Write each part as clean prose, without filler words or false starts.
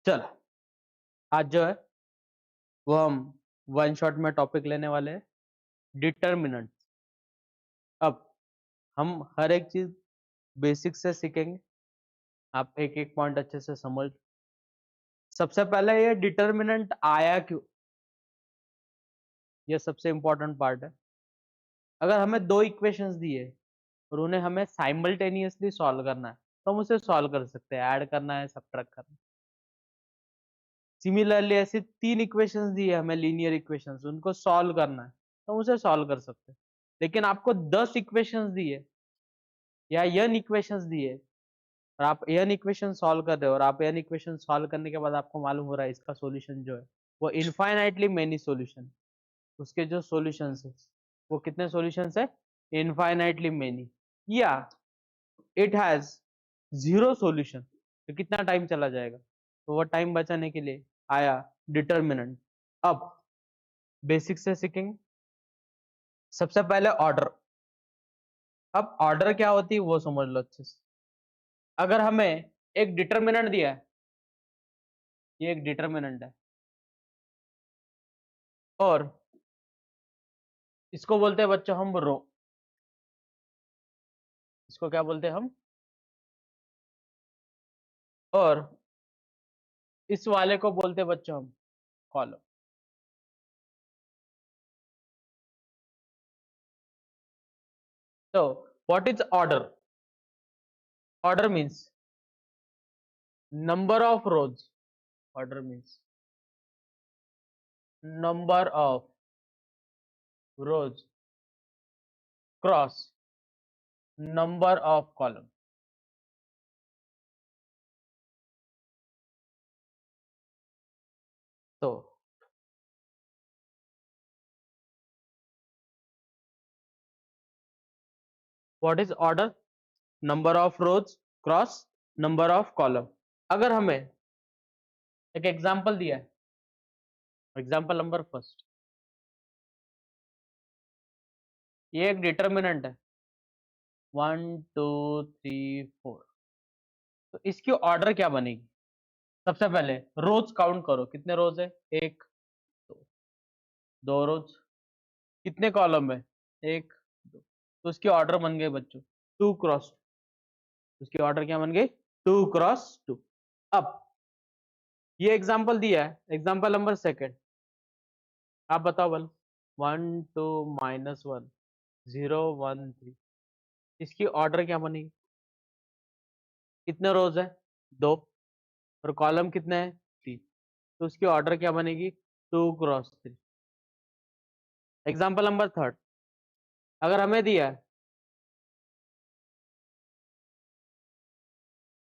चलो आज जो है वो हम वन शॉट में टॉपिक लेने वाले हैं डिटर्मिनेंट। अब हम हर एक चीज बेसिक से सीखेंगे, आप एक एक पॉइंट अच्छे से समझ। सबसे पहले ये डिटर्मिनेंट आया क्यों, ये सबसे इंपॉर्टेंट पार्ट है। अगर हमें दो इक्वेशंस दिए और उन्हें हमें साइमल्टेनियसली सॉल्व करना है तो हम उसे सॉल्व कर सकते हैं, ऐड करना है, सब्ट्रैक्ट करना है। सिमिलरली ऐसे तीन इक्वेशंस दिए हमें, लीनियर इक्वेशंस, उनको सॉल्व करना है तो हम उसे सॉल्व कर सकते हैं। लेकिन आपको 10 इक्वेशंस दिए या n इक्वेशंस दिए और आप n इक्वेशन सॉल्व कर रहे हो और आप n इक्वेशन सॉल्व करने के बाद आपको मालूम हो रहा है इसका सॉल्यूशन जो है वो इनफाइनाइटली मेनी सॉल्यूशन, उसके जो सॉल्यूशंस है वो कितने सॉल्यूशंस है, इनफाइनाइटली मेनी, या इट हैज जीरो सॉल्यूशन, तो कितना टाइम चला जाएगा। तो वो टाइम बचाने के लिए आया डिटर्मिनेंट। अब बेसिक से सीखेंगे। सबसे पहले ऑर्डर। अब ऑर्डर क्या होती है वो समझ लो अच्छे से। अगर हमें एक डिटर्मिनेंट दिया है, ये एक डिटर्मिनेंट है और इसको बोलते हैं बच्चों हम रो, इसको क्या बोलते हैं हम, और इस वाले को बोलते हैं बच्चों हम कॉलम। तो what is order? Order means number of rows, order means number of rows cross number of column. तो what is order? Number of rows cross number of column. अगर हमें एक एग्जांपल दिया है, एग्जांपल नंबर फर्स्ट, ये एक determinant है 1 2 3 4। तो इसकी ऑर्डर क्या बनेगी? सबसे पहले रोज काउंट करो, कितने रोज है, एक दो, दो रोज। कितने कॉलम है, एक दो, तो उसकी ऑर्डर बन गई बच्चों 2 क्रॉस 2। उसकी ऑर्डर क्या बन गई, 2 क्रॉस 2। अब ये एग्जांपल दिया है, एग्जांपल नंबर सेकंड, आप बताओ बल 1 2 -1 0 1 3, इसकी ऑर्डर क्या बनेगी? कितने रोज है, दो, और कॉलम कितने हैं, 3, तो उसकी ऑर्डर क्या बनेगी, 2 क्रॉस 3। एग्जांपल नंबर थर्ड, अगर हमें दिया है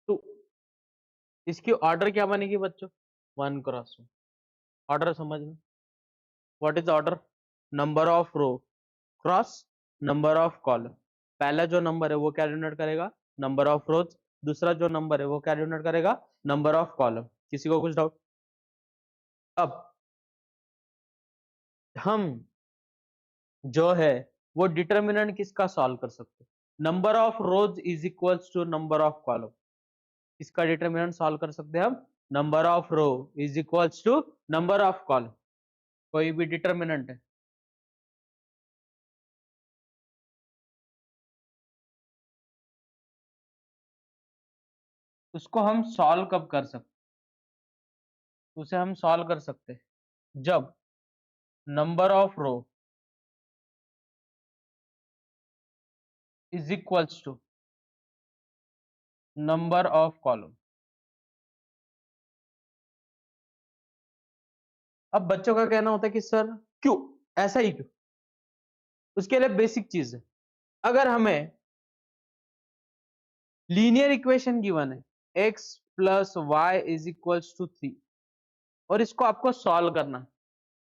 2, इसकी ऑर्डर क्या बनेगी बच्चों, 1 क्रॉस 1। ऑर्डर समझ में, what is order? Number of row cross number of column. पहला जो नंबर है वो क्या डिनोट करेगा, नंबर ऑफ रोज, दूसरा जो नंबर है वो क्या डिनोट करेगा, नंबर ऑफ कॉलम। किसी को कुछ डाउट? अब हम जो है वो डिटर्मिनेंट किसका सॉल्व कर सकते हैं, number of rows is equals to number of column. इसका डिटर्मिनेंट सॉल्व कर सकते हैं हम, number of row is equals to number of column. कोई भी डिटर्मिनेंट है, उसको हम सॉल्व कब कर सकते, उसे हम सॉल्व कर सकते हैं जब number of row is equals to number of column. अब बच्चों का कहना होता है कि सर क्यों, ऐसा ही क्यों? उसके लिए बेसिक चीज है, अगर हमें लीनियर इक्वेशन गिवन है x plus y is equals to 3 और इसको आपको सॉल्व करना है,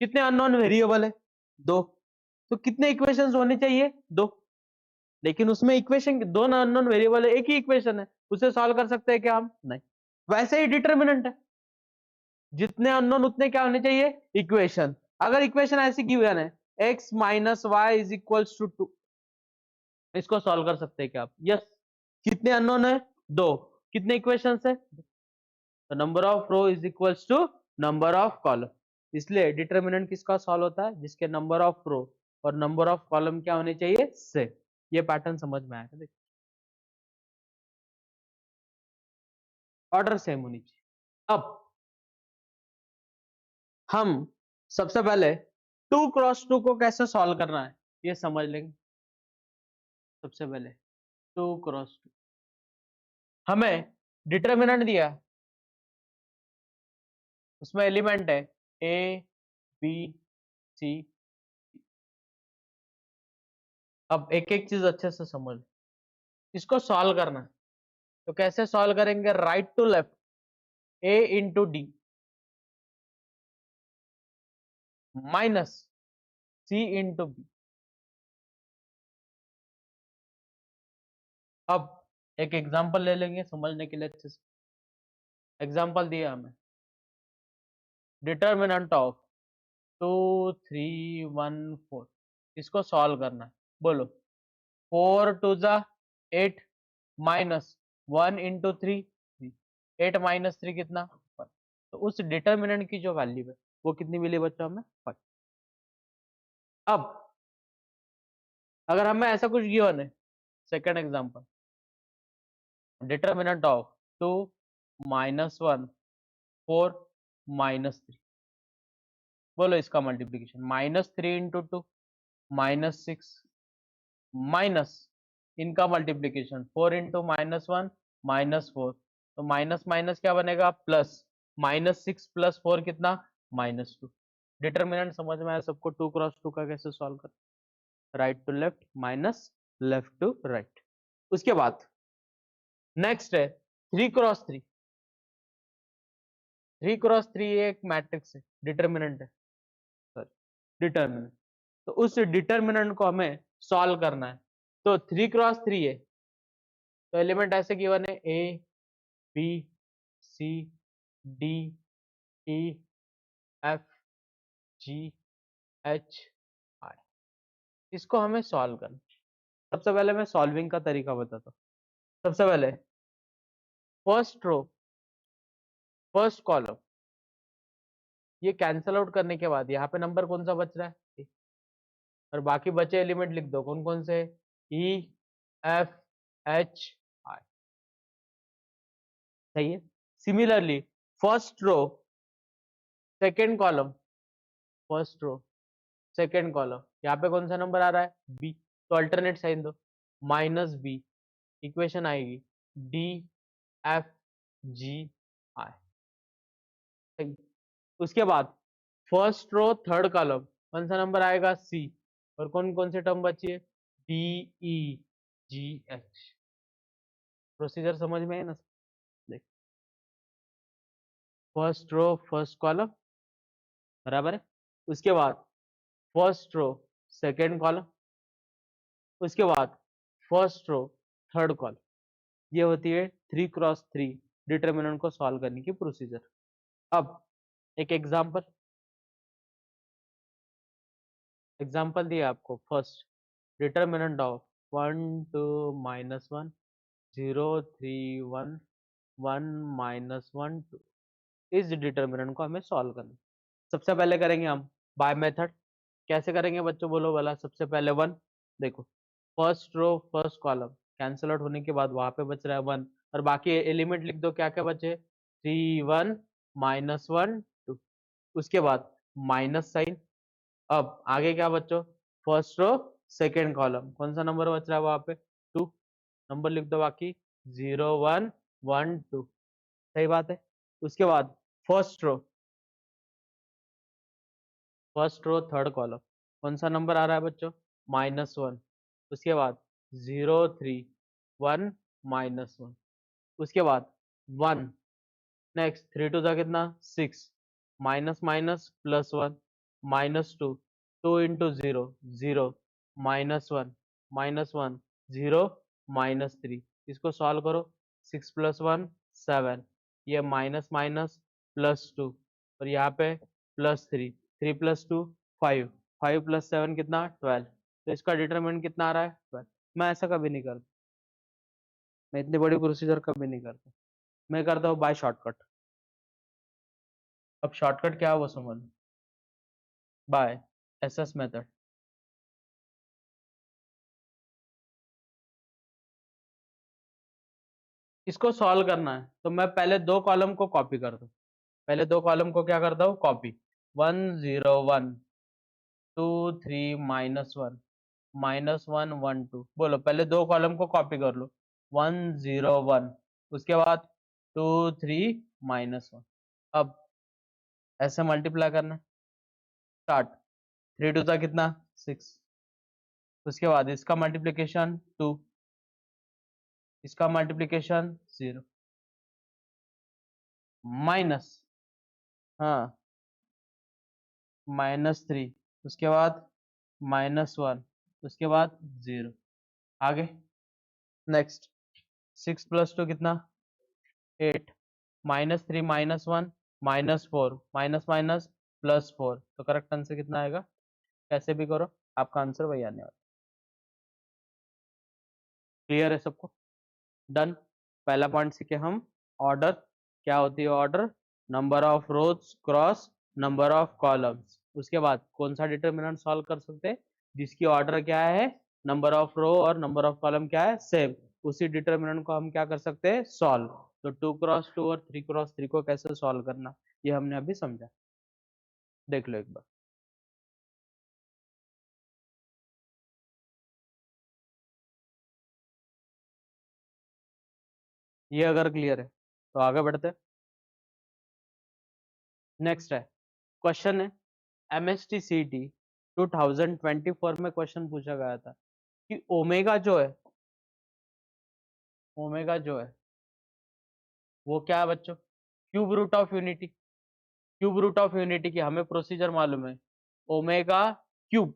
कितने अननोन वेरिएबल है, दो, तो कितने इक्वेशंस होने चाहिए, दो। लेकिन उसमें इक्वेशन दो अननोन वेरिएबल है, एक ही इक्वेशन है, उसे सॉल्व कर सकते हैं क्या हम, नहीं। वैसे ही डिटर्मिनेंट है, जितने अननोन उतने क्या होने चाहिए, इक्वेशन। अगर इक्वेशन ऐसी गिवन है x minus y is equals to 2, इसको सॉल्व कर सकते हैं क्या आप, यस। कितने अननोन है, दो, कितने इक्वेशंस है, तो number of row is equals to number of column, इसलिए डिटर्मिनेंट किसका सॉल्व होता है, जिसके नंबर ऑफ रो और नंबर ऑफ कॉलम क्या होने चाहिए, सेम। ये पैटर्न समझ में आया, देखिए ऑर्डर सेम होनी चाहिए। अब हम सबसे पहले 2x2 को कैसे सॉल्व करना है ये समझ लेंगे। सबसे पहले 2x2 हमें डिटर्मिनेंट दिया, उसमें एलिमेंट है ए बी सी। अब एक एक चीज अच्छे से समझ, इसको सॉल्व करना है तो कैसे सॉल्व करेंगे, right to left, A into D minus C into B. अब एक एग्जांपल ले लेंगे समझने के लिए अच्छे से। एग्जांपल दिया हमें, डिटर्मिनेंट ऑफ 2 3 1 4, इसको सॉल्व करना है। बोलो 4 टू जा 8 माइनस 1 इंटू 3 8 माइनस 3 कितना 5। तो उस डिटर्मिनेंट की जो वैल्यू है वो कितनी मिली बच्चों हमें 5। अब अगर हमें ऐसा कुछ गिवन है, second example, determinant of 2 minus 1 4 minus 3, बोलो इसका multiplication minus 3 into 2 minus 6 minus इनका मल्टीप्लीकेशन 4 इंटू माइनस 1 माइनस 4, तो माइनस माइनस क्या बनेगा प्लस, माइनस 6 प्लस 4 कितना माइनस 2। डिटर्मिनेंट समझ में आया सबको, 2x2 का कैसे सॉल्व कर, right to left minus left to right. उसके बाद नेक्स्ट है 3x3। 3x3 एक मैट्रिक्स है, डिटर्मिनेंट है, सॉरी डिटर्मिनेंट। तो उस डिटर्मिनेंट को हमें सॉल्व करना है। तो 3x3 है तो एलिमेंट ऐसे गिवन है A B C D E F G H I, इसको हमें सॉल्व करना। सबसे पहले मैं सॉल्विंग का तरीका बताता हूँ। सबसे पहले फर्स्ट रो फर्स्ट कॉलम ये कैंसल आउट करने के बाद यहाँ पे नंबर कौन सा बच रहा है, और बाकी बचे एलिमेंट लिख दो कौन कौन से, ई एफ एच आई, सही है। Similarly first row second column, first row second column यहाँ पे कौन सा नंबर आ रहा है बी, तो अल्टरनेट साइन दो, माइनस बी, इक्वेशन आएगी डी एफ जी आई, सही। उसके बाद फर्स्ट रो थर्ड कॉलम कौन सा नंबर आएगा सी, और कौन कौन से टर्म बची है D E G H. Procedure समझ में है ना, देख फर्स्ट रो फर्स्ट कॉलम बराबर है, उसके बाद फर्स्ट रो सेकेंड कॉलम, उसके बाद फर्स्ट रो थर्ड कॉलम। ये होती है 3x3 डिटर्मिनेंट को सॉल्व करने की प्रोसीजर। अब एक एग्जांपल दिया आपको, first determinant of 1 2 minus 1 0 3 1 1 minus 1 2, इस डिटर्मिनेंट को हमें सॉल्व करना है। सबसे पहले करेंगे हम बाय मेथड। कैसे करेंगे बच्चों बोलो वाला, सबसे पहले 1, देखो first row first column cancel out होने के बाद वहां पे बच रहा है 1, और बाकी एलिमेंट लिख दो क्या क्या बचे 3 1 माइनस 1 2, उसके बाद माइनस साइन। अब आगे क्या बच्चों, फर्स्ट रो सेकेंड कॉलम कौन सा नंबर बच रहा है वहां पे 2, नंबर लिख दो बाकी 0 1 1 2, सही बात है। उसके बाद फर्स्ट रो थर्ड कॉलम कौन सा नंबर आ रहा है बच्चों माइनस 1, उसके बाद 0 3 1 माइनस 1, उसके बाद 1, नेक्स्ट 3 टू था कितना 6, minus minus plus 1 minus 2, 2 into 0 0 minus 1 0 minus 3, इसको सॉल्व करो 6 प्लस 1 7, ये माइनस माइनस प्लस 2, और यहाँ पे प्लस 3, 3 प्लस 2 5, 5 प्लस 7 कितना 12, तो इसका डिटरमिनेंट कितना आ रहा है 12। मैं ऐसा कभी नहीं करता, मैं इतनी बड़ी प्रोसीजर कभी नहीं करता, मैं करता हूँ बाय शॉर्टकट। अब शॉर्टकट क्या है वो समझ लो, बाय एसएस मेथड। इसको सॉल्व करना है तो मैं पहले दो कॉलम को कॉपी कर दूं, पहले दो कॉलम को क्या करता हूँ कॉपी, 1 0 1 2 3 -1 -1 1 2, बोलो पहले दो कॉलम को कॉपी कर लो, 1 0 1, उसके बाद 2 3 -1। अब ऐसे मल्टीप्लाई करना, स्टार्ट, 3 2 था कितना 6, उसके बाद इसका मल्टीप्लिकेशन 2, इसका मल्टीप्लिकेशन 0, माइनस, हाँ -3, उसके बाद -1, उसके बाद 0, आगे नेक्स्ट, 6 + 2 कितना 8, -3 -1 -4, माइनस माइनस +4, तो करेक्ट आंसर कितना आएगा, कैसे भी करो आपका आंसर वही आने वाला। क्लियर है सबको, डन। पहला पॉइंट सीखे हम, ऑर्डर क्या होती है, order number of rows cross number of columns. उसके बाद कौन सा डिटर्मिनेंट सॉल्व कर सकते हैं, जिसकी ऑर्डर क्या है, नंबर ऑफ रो और नंबर ऑफ कॉलम क्या है सेम, उसी डिटर्मिनेंट को हम क्या कर सकते हैं सॉल्व। तो 2 × 2 और 3 × 3 को कैसे सॉल्व करना, ये हमने अभी समझा, देख लो एक बार। ये अगर क्लियर है तो आगे बढ़ते हैं। नेक्स्ट है, क्वेश्चन है MSTCT 2024 में क्वेश्चन पूछा गया था कि ओमेगा जो है, ओमेगा जो है वो क्या है बच्चों, cube root of unity, cube root of unity की हमें प्रोसीजर मालूम है, ओमेगा क्यूब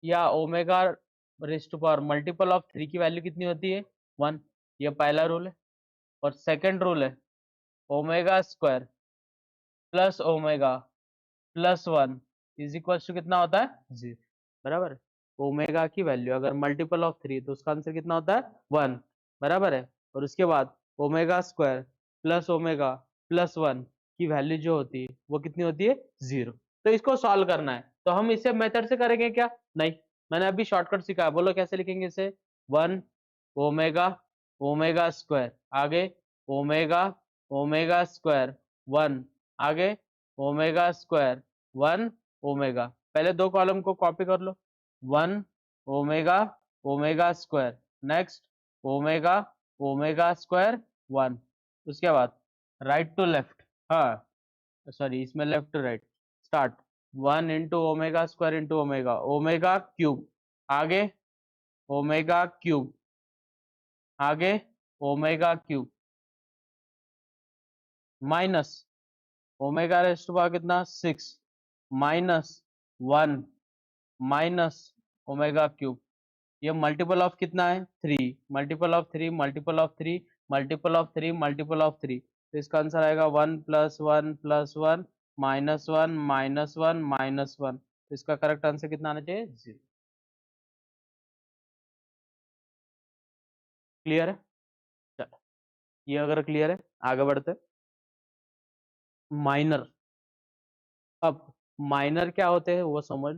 या omega raise to power multiple of 3 की वैल्यू कितनी होती है 1, ये पहला रूल है। और सेकंड रूल है omega square plus omega plus 1 is equal to कितना होता है 0, बराबर है। ओमेगा की वैल्यू अगर मल्टीपल ऑफ 3 तो उसका आंसर कितना होता है 1, बराबर है। और उसके बाद omega square plus omega plus 1 की वैल्यू जो होती है वो कितनी होती है 0। तो इसको सॉल्व करना है तो हम इसे मेथड से करेंगे क्या, नहीं, मैंने अभी शॉर्टकट सिखाया, बोलो कैसे लिखेंगे इसे, 1 ओमेगा ओमेगा स्क्वायर, आगे ओमेगा ओमेगा स्क्वायर 1, आगे ओमेगा स्क्वायर 1 ओमेगा, पहले दो कॉलम को कॉपी कर लो, 1 omega omega square, next omega omega square 1, उसके बाद राइट टू लेफ्ट, हाँ सॉरी इसमें left to right, start, 1 into omega square into omega, omega cube, आगे ओमेगा क्यूब, आगे omega cube, minus omega raise to power कितना 6, -1 minus omega cube, ये multiple of कितना है 3, multiple of 3 multiple of 3 multiple of 3 multiple of 3, तो इसका answer आएगा 1 + 1 + 1 -1 -1 -1, तो इसका करेक्ट आंसर कितना आना चाहिए 0। क्लियर है, चलो ये अगर क्लियर है आगे बढ़ते, माइनर। अब माइनर क्या होते हैं वो समझ,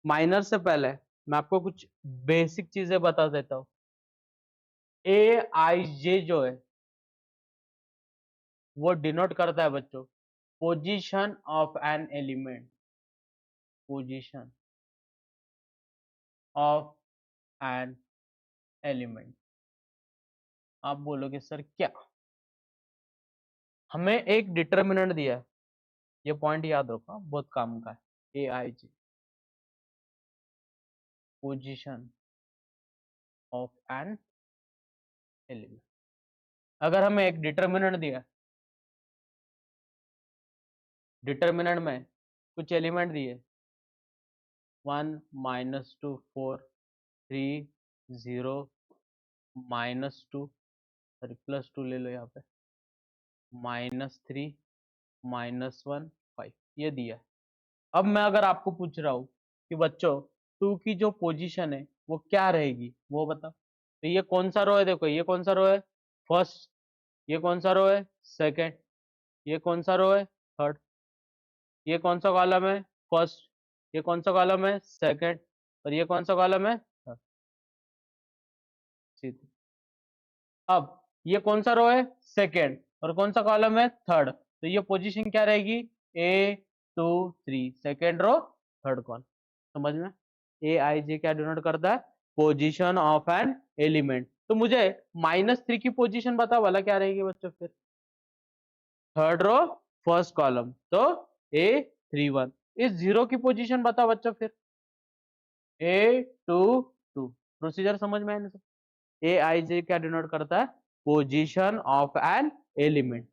माइनर से पहले मैं आपको कुछ बेसिक चीजें बता देता हूँ। AIJ जो है वो डिनोट करता है बच्चों position of an element, position of an element. आप बोलोगे सर क्या, हमें एक डिटर्मिनेंट दिया है, ये पॉइंट याद रखो बहुत काम का है, AIJ position of an element. अगर हमें एक डिटर्मिनेंट दिया, डिटर्मिनेंट में कुछ एलिमेंट दिए 1 -2 4 3 0 -2, सॉरी +2 ले लो यहाँ पे, -3 -1 5, ये दिया है। अब मैं अगर आपको पूछ रहा हूँ कि बच्चों 2 की जो पोजीशन है वो क्या रहेगी वो बताओ, तो ये कौन सा रो है, देखो ये कौन सा रो है फर्स्ट, ये कौन सा रो है सेकंड, ये कौन सा रो है? थर्ड। ये कौन सा कॉलम है? फर्स्ट। ये कौन सा कॉलम है? सेकंड। और ये कौन सा कॉलम है? थर्ड। सीधे। अब ये कौन सा रो है? सेकंड। और कौन सा कॉलम है? थर्ड। तो ये पोजीशन क्या रहेगी? ए 2 3, सेकंड रो थर्ड कॉलम। समझ में? ए आई जे क्या डिनोट करता है? Position of an element. तो मुझे -3 की पोजीशन बता वाला क्या रहेगी बच्चों फिर? थर्ड रो फर्स्ट कॉलम, तो A31। इस जीरो की पोजीशन बता बच्चों फिर? A22। प्रोसीजर समझ में आया ना? ए आई जे क्या डिनोट करता है? Position of an element.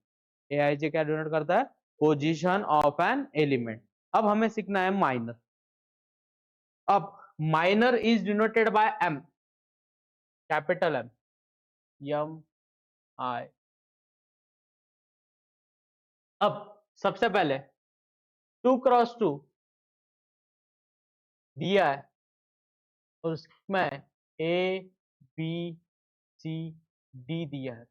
A I J क्या डिनोट करता है? Position of an element. अब हमें सीखना है माइनर। अब minor is denoted by M, capital M, M I. अब सबसे पहले 2x2 दिया है और उसमें ए बी सी डी दिया है।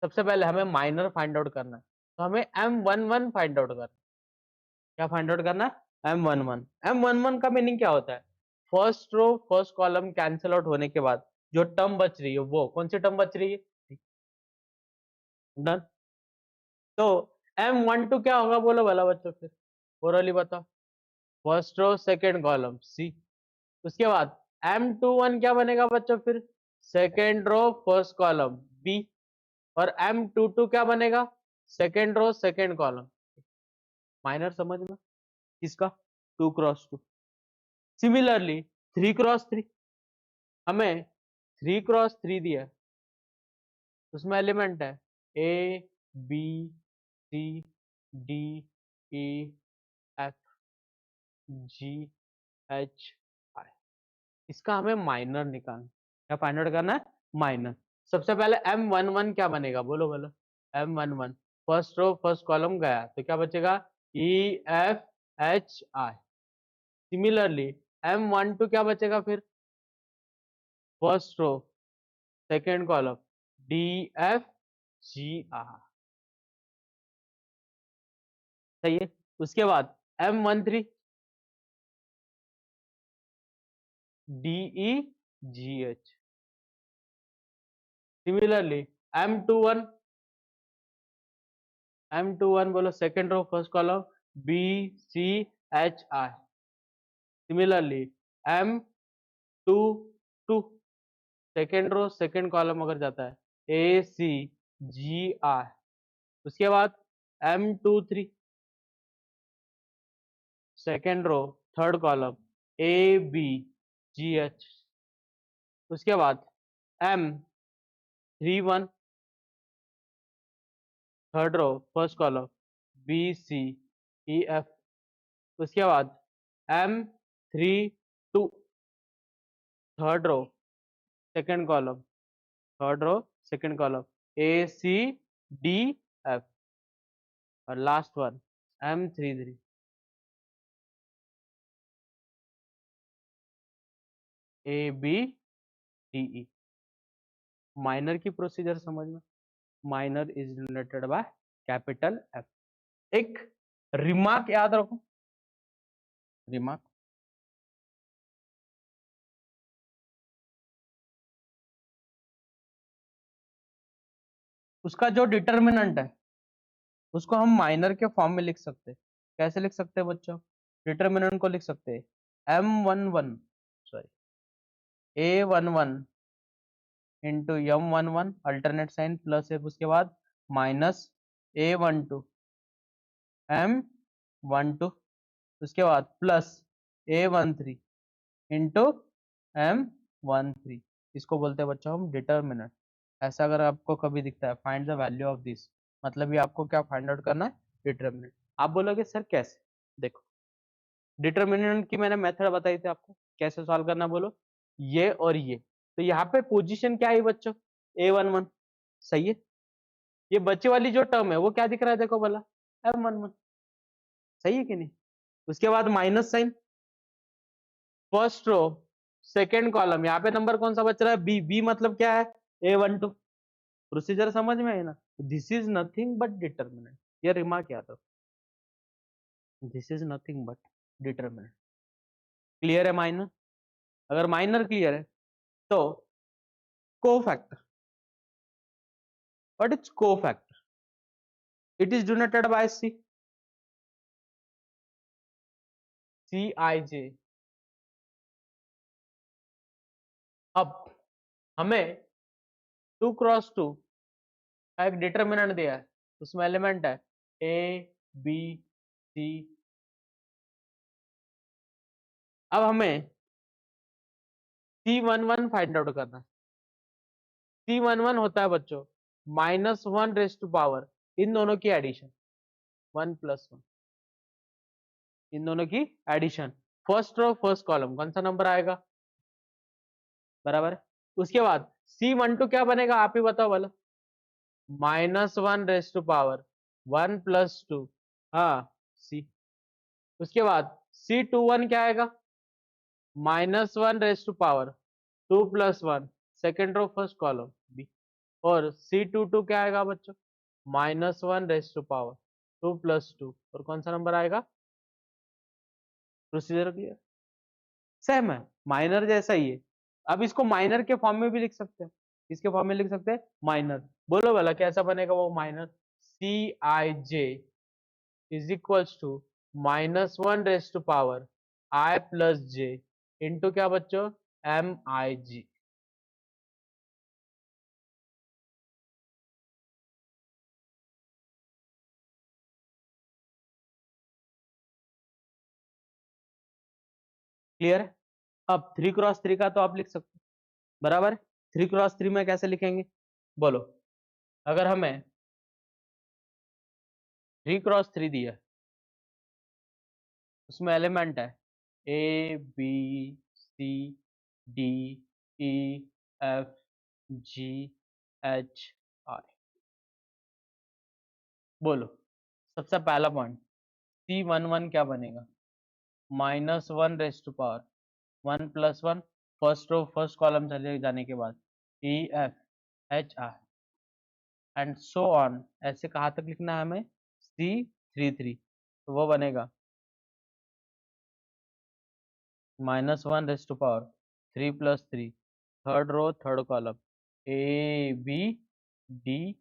सबसे पहले हमें माइनर फाइंड आउट करना है, तो हमें M11 फाइंड आउट करना है। क्या फाइंड आउट करना है? M11। M11 का मीनिंग क्या होता है? First row first column cancel out होने के बाद जो टर्म बच रही है, वो कौन सी टर्म बच रही है? डन। तो M12 क्या होगा बोलो भला बच्चों फिर? ओरली बताओ। First row second column C. उसके बाद M21 क्या बनेगा बच्चों फिर? Second row first column B. और M22 क्या बनेगा? Second row second column. Minor समझ में किसका? 2x2। सिमिलरली 3x3, हमें 3x3 दिया है, उसमें एलिमेंट है A B C D E F G H I. इसका हमें माइनर निकालना। क्या फाइंड आउट करना है? माइनर। सबसे पहले M11 क्या बनेगा बोलो बोलो? M11 first row first column गया, तो क्या बचेगा? E F H I. Similarly M12 क्या बचेगा फिर? First row second column D F G R. सही है। उसके बाद M13 D E G H. Similarly M21 बोलो second row first column B C H I. Similarly M22 second row second column अगर जाता है ए सी जी आई। उसके बाद M23 second row third column A B G H. उसके बाद M31 third row first column B C E F. उसके बाद M32 third row second column A C D F. और last one M33 A B D E. Minor की procedure समझ में? Minor is related by capital F. एक remark याद रखो, remark. उसका जो डिटर्मिनेंट है उसको हम माइनर के फॉर्म में लिख सकते हैं। कैसे लिख सकते हैं बच्चों? डिटर्मिनेंट को लिख सकते हैं M11 sorry A11 into M11 alternate sign plus है, उसके बाद माइनस A12 M12, उसके बाद प्लस A13 इंटू M13। इसको बोलते हैं बच्चों हम डिटर्मिनेंट। ऐसा अगर आपको कभी दिखता है find the value of this, मतलब ये आपको क्या फाइंड आउट करना है? डिटर्मिनेंट। आप बोलोगे सर कैसे? देखो डिटर्मिनेंट की मैंने मेथड बताई थी आपको, कैसे सॉल्व करना बोलो? ये और ये। तो यहाँ पे पोजीशन क्या है बच्चों? A11। सही है। ये बच्चे वाली जो टर्म है वो क्या दिख रहा है देखो भला? M11। सही है कि नहीं? उसके बाद minus sign, first row second column, यहाँ पे नंबर कौन सा बच रहा है? बी। बी मतलब क्या है? A12। प्रोसीजर समझ में है ना? This is nothing but determinant. ये रिमार्क याद रखो, this is nothing but determinant. Clear है माइनर? अगर माइनर क्लियर है तो cofactor, what is cofactor? It is denoted by C, CIJ। अब हमें 2x2 का एक डिटरमिनेंट दिया है, उसमें एलिमेंट है A B C। अब हमें C11 फाइंड आउट करना है। C11 होता है बच्चों -1 इन दोनों की एडिशन, 1+1, इन दोनों की addition, first row first column, कौन सा नंबर आएगा? बराबर। उसके बाद C12 क्या बनेगा, आप ही बताओ वाला? -1 1+2, हाँ C। उसके बाद C21 क्या आएगा? -1 2+1, second row first column B. और C22 क्या आएगा बच्चों? -1 2+2, और कौन सा नंबर आएगा? Procedure clear? सेम है, माइनर जैसा ही है। अब इसको माइनर के फॉर्म में भी लिख सकते हैं, इसके फॉर्म में लिख सकते हैं माइनर। बोलो वाला कैसा बनेगा वो minor? CIJ is equals to -1 I+J into क्या बच्चों? MIG। क्लियर है? अब 3x3 का तो आप लिख सकते हो, बराबर। 3x3 में कैसे लिखेंगे बोलो? अगर हमें 3x3 दिया है, उसमें एलिमेंट है ABCDEFGHI। बोलो सबसे पहला पॉइंट C11 क्या बनेगा? -1 1+1, फर्स्ट रो फर्स्ट कॉलम चले जाने के बाद EFHI एंड सो ऑन, ऐसे कहाँ तक लिखना है हमें? C33, तो वो बनेगा -1 3+3, third row third column ABDE।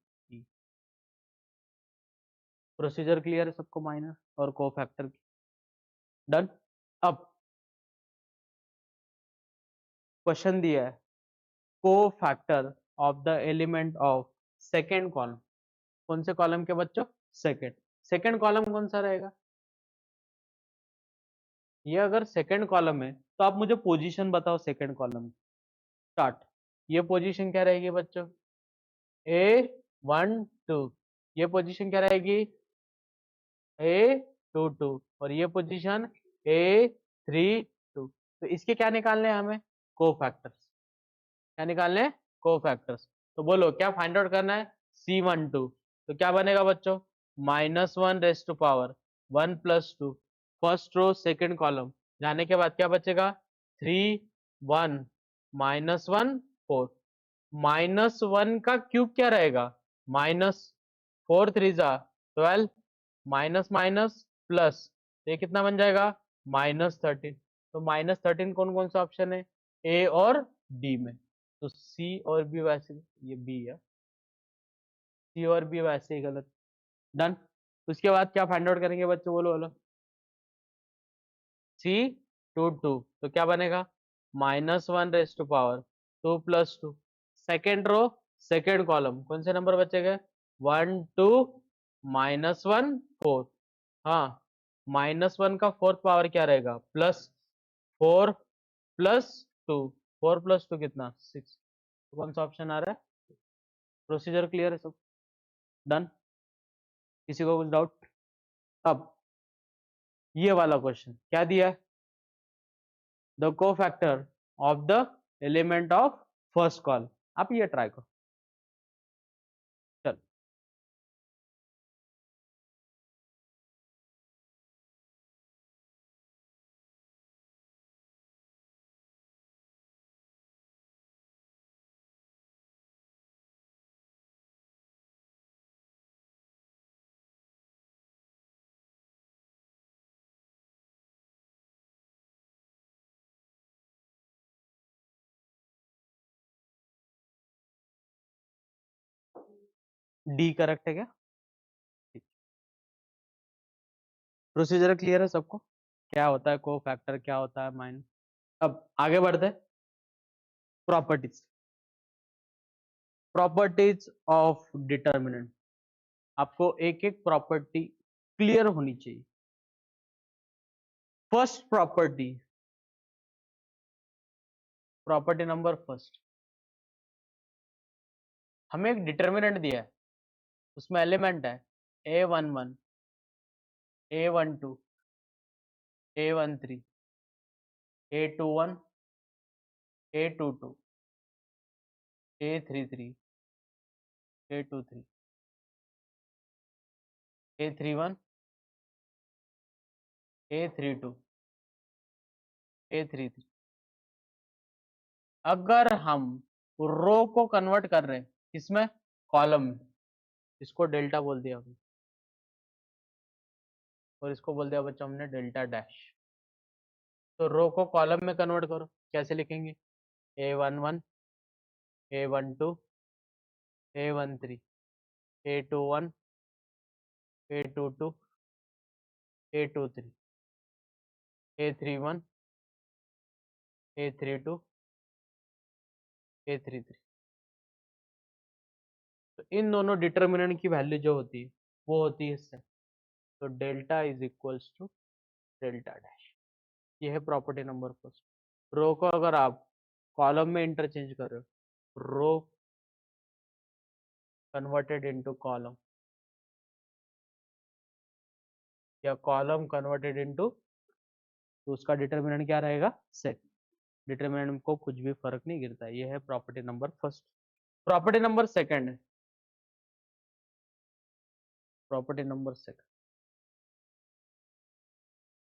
Procedure clear है सबको माइनर और कोफैक्टर की? डन। अब क्वेश्चन दिया है cofactor of the element of second column, कौन से कॉलम के बच्चों? सेकेंड। सेकेंड कॉलम कौन सा रहेगा? ये अगर सेकेंड कॉलम है तो आप मुझे पोजीशन बताओ सेकेंड कॉलम। स्टार्ट। ये पोजीशन क्या रहेगी बच्चों? A12। ये पोजीशन क्या रहेगी? A22। और ये पोजीशन A32। तो इसके क्या निकालने हैं हमें? कोफैक्टर्स। क्या निकालने हैं? कोफैक्टर्स। तो बोलो क्या फाइंड आउट करना है? C12। तो क्या बनेगा बच्चों? -1 1+2, फर्स्ट रो सेकेंड कॉलम जाने के बाद क्या बचेगा? 3 1 -1 4। -1 का क्यूब क्या रहेगा? -4 3 12, माइनस माइनस प्लस, ये कितना बन जाएगा? -13। तो -13 कौन कौन सा ऑप्शन है? ए और डी में। तो सी और बी वैसे, ये बी है, सी और बी वैसे ही गलत। डन। उसके बाद क्या फाइंड आउट करेंगे बच्चों, बोलो बोलो? C22। तो क्या बनेगा? -1 2+2, सेकेंड रो सेकेंड कॉलम, कौन से नंबर बचेगा? 1 2 -1 4। हाँ, -1 का फोर्थ पावर क्या रहेगा? +4+2, 4+2 कितना? 6। तो कौन सा ऑप्शन आ रहा है? प्रोसीजर क्लियर है सब? डन। किसी को कुछ डाउट? अब ये वाला क्वेश्चन क्या दिया है? The cofactor of the element of first call. आप ये ट्राई करो। चलो। डी करेक्ट है क्या? प्रोसीजर क्लियर है सबको? क्या होता है को फैक्टर, क्या होता है माइनस? अब आगे बढ़ते हैं। Properties, properties of determinant. आपको एक एक प्रॉपर्टी क्लियर होनी चाहिए। First property, property number first, हमें एक डिटर्मिनेंट दिया है, उसमें एलिमेंट है A11, A12, A13, A21, A22, A33, A23, A31, A32, A33। अगर हम रो को कन्वर्ट कर रहे हैं किसमें? कॉलम में, इसको डेल्टा बोल दिया अभी, और इसको बोल दिया बच्चों हमने डेल्टा डैश। तो रो को कॉलम में कन्वर्ट करो, कैसे लिखेंगे? A11, A12, A13, A21, A22, A23, A31, A32, A33। तो इन दोनों डिटर्मिनेंट की वैल्यू जो होती है वो होती है इससे, तो delta is equals to delta dash. ये है प्रॉपर्टी नंबर फर्स्ट। रो को अगर आप कॉलम में इंटरचेंज कर रहे हो, रो कन्वर्टेड इनटू कॉलम या कॉलम कन्वर्टेड इनटू, तो उसका डिटर्मिनेंट क्या रहेगा? सेट। डिटर्मिनेंट को कुछ भी फर्क नहीं गिरता है। ये है property number first. Property number second है, प्रॉपर्टी नंबर सेकंड,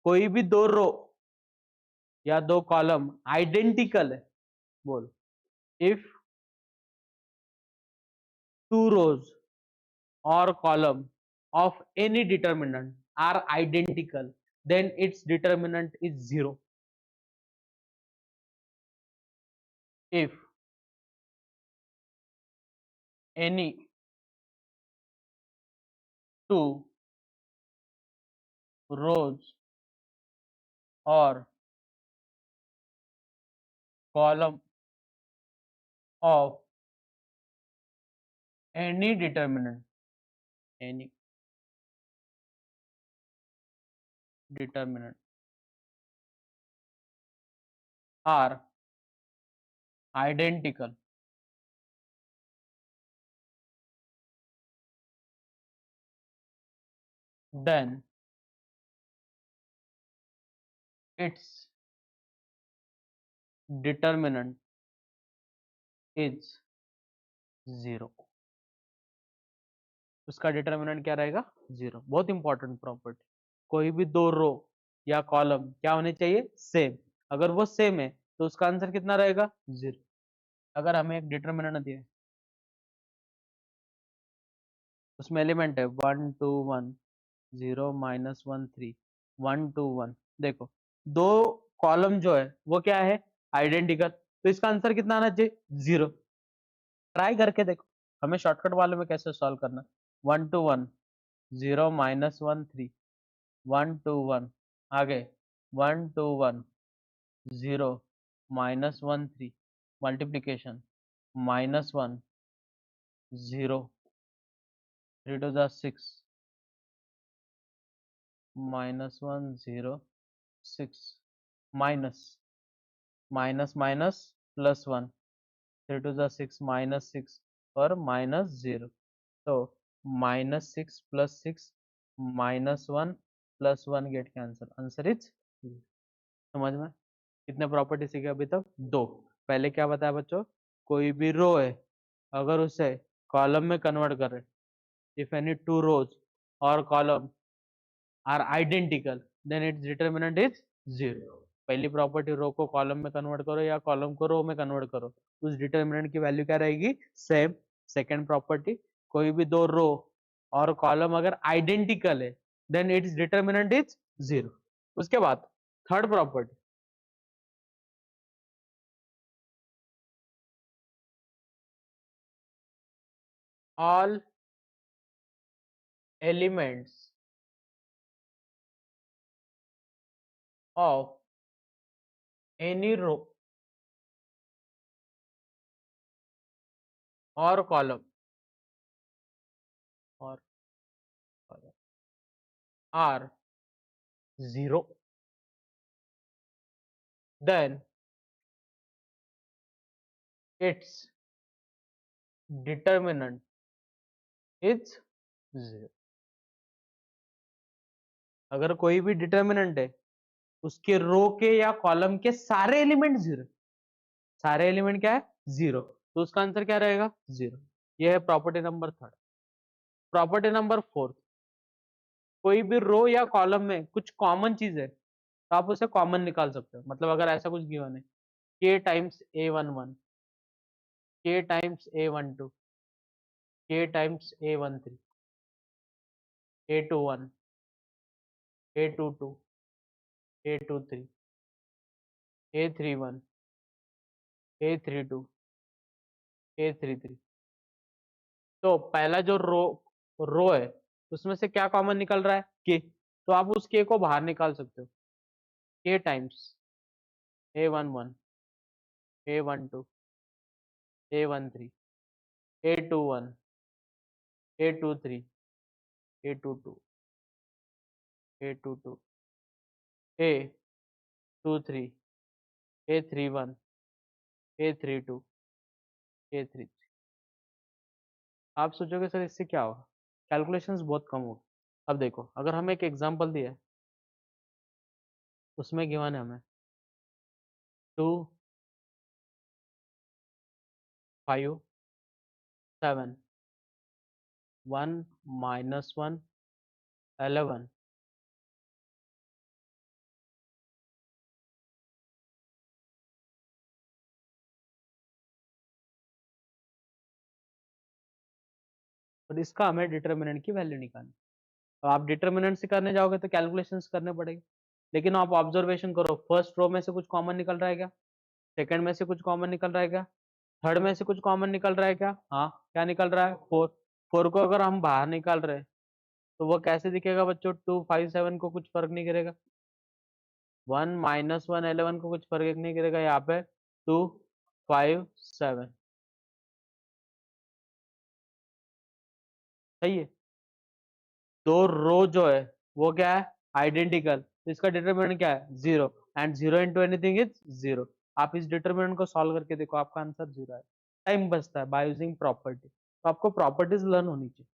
कोई भी दो रो या दो कॉलम आइडेंटिकल है, बोल, if two rows or column of any determinant are identical, then its determinant is zero. If any two rows or column of any determinant are identical, then its determinant is zero. उसका determinant क्या रहेगा? Zero. बहुत important property. कोई भी दो row या column क्या होने चाहिए? सेम। अगर वो सेम है तो उसका आंसर कितना रहेगा? जीरो। अगर हमें एक डिटर्मिनेंट दिया है, उसमें एलिमेंट है 1 2 1, 0 -1 3, 1 2 1, देखो दो कॉलम जो है वो क्या है? आइडेंटिकल, तो इसका आंसर कितना आना चाहिए? जीरो। ट्राई करके देखो, हमें शॉर्टकट वाले में कैसे सॉल्व करना। 1 2 1, 0 -1 3, 1 2 1, आगे 1 2 1, 0 -1 3, मल्टीप्लीकेशन -1 0, 3 2 जा 6, -1 0 6, माइनस माइनस माइनस +1, 3 2 जा 6 -6 और -0, तो -6 + 6 -1 +1 गेट के आंसर, आंसर इज, समझ में? कितने प्रॉपर्टी सीखे अभी तक? दो। पहले क्या बताया बच्चों? कोई भी रो है, अगर उसे कॉलम में कन्वर्ट करें, इफ एनी टू रोज और column are identical, then its determinant is zero. पहली प्रॉपर्टी, रो को कॉलम में कन्वर्ट करो या कॉलम को रो में कन्वर्ट करो, उस डिटर्मिनेंट की वैल्यू क्या रहेगी? सेम। सेकेंड प्रॉपर्टी, कोई भी दो रो और कॉलम अगर आइडेंटिकल है, then its determinant is zero. उसके बाद third property, all elements of any row और कॉलम और are zero, then its determinant is zero। अगर कोई भी डिटर्मिनेंट है, उसके रो के या कॉलम के सारे एलिमेंट जीरो, सारे एलिमेंट क्या है जीरो, तो उसका आंसर क्या रहेगा जीरो। यह है property number third. Property number fourth, कोई भी रो या कॉलम में कुछ कॉमन चीज है तो आप उसे कॉमन निकाल सकते हो। मतलब अगर ऐसा कुछ गिवन है, k times a11, k times a12, k times a13, a21, a22, a23, a31, a32, a33, तो पहला जो रो है उसमें से क्या कॉमन निकल रहा है के, तो आप उस के को बाहर निकाल सकते हो। के times a11, a12, a13, a21, a23, a22, a22, a23, a31, a32, a33। आप सोचोगे सर इससे क्या होगा, कैलकुलेशंस बहुत कम होगा। अब देखो, अगर हमें एक एग्जांपल दिया है, उसमें गिवन है हमें 2, 5, 7, 1 माइनस 1, 11, और इसका हमें डिटर्मिनेंट की वैल्यू निकालनी। तो आप डिटर्मिनेंट से करने जाओगे तो कैलकुलेशंस करने पड़ेंगे, लेकिन आप ऑब्जर्वेशन करो, फर्स्ट रो में से कुछ कॉमन निकल रहा है क्या, सेकंड में से कुछ कॉमन निकल रहा है क्या, थर्ड में से कुछ कॉमन निकल रहा है क्या, हाँ क्या निकल रहा है फोर। फोर को अगर हम बाहर निकाल रहे हैं तो वो कैसे दिखेगा बच्चों, 2, 5, 7 को कुछ फर्क नहीं करेगा, 1 माइनस 1, 11 को कुछ फर्क नहीं करेगा, यहाँ पे 2, 5, 7, सही है। दो रो जो है वो क्या है आइडेंटिकल, तो इसका डिटरमिनेंट क्या है zero, and zero into anything is zero. आप इस डिटरमिनेंट को सॉल्व करके देखो, आपका आंसर जीरो है। टाइम बचता है बाय यूजिंग प्रॉपर्टी, तो आपको प्रॉपर्टीज लर्न होनी चाहिए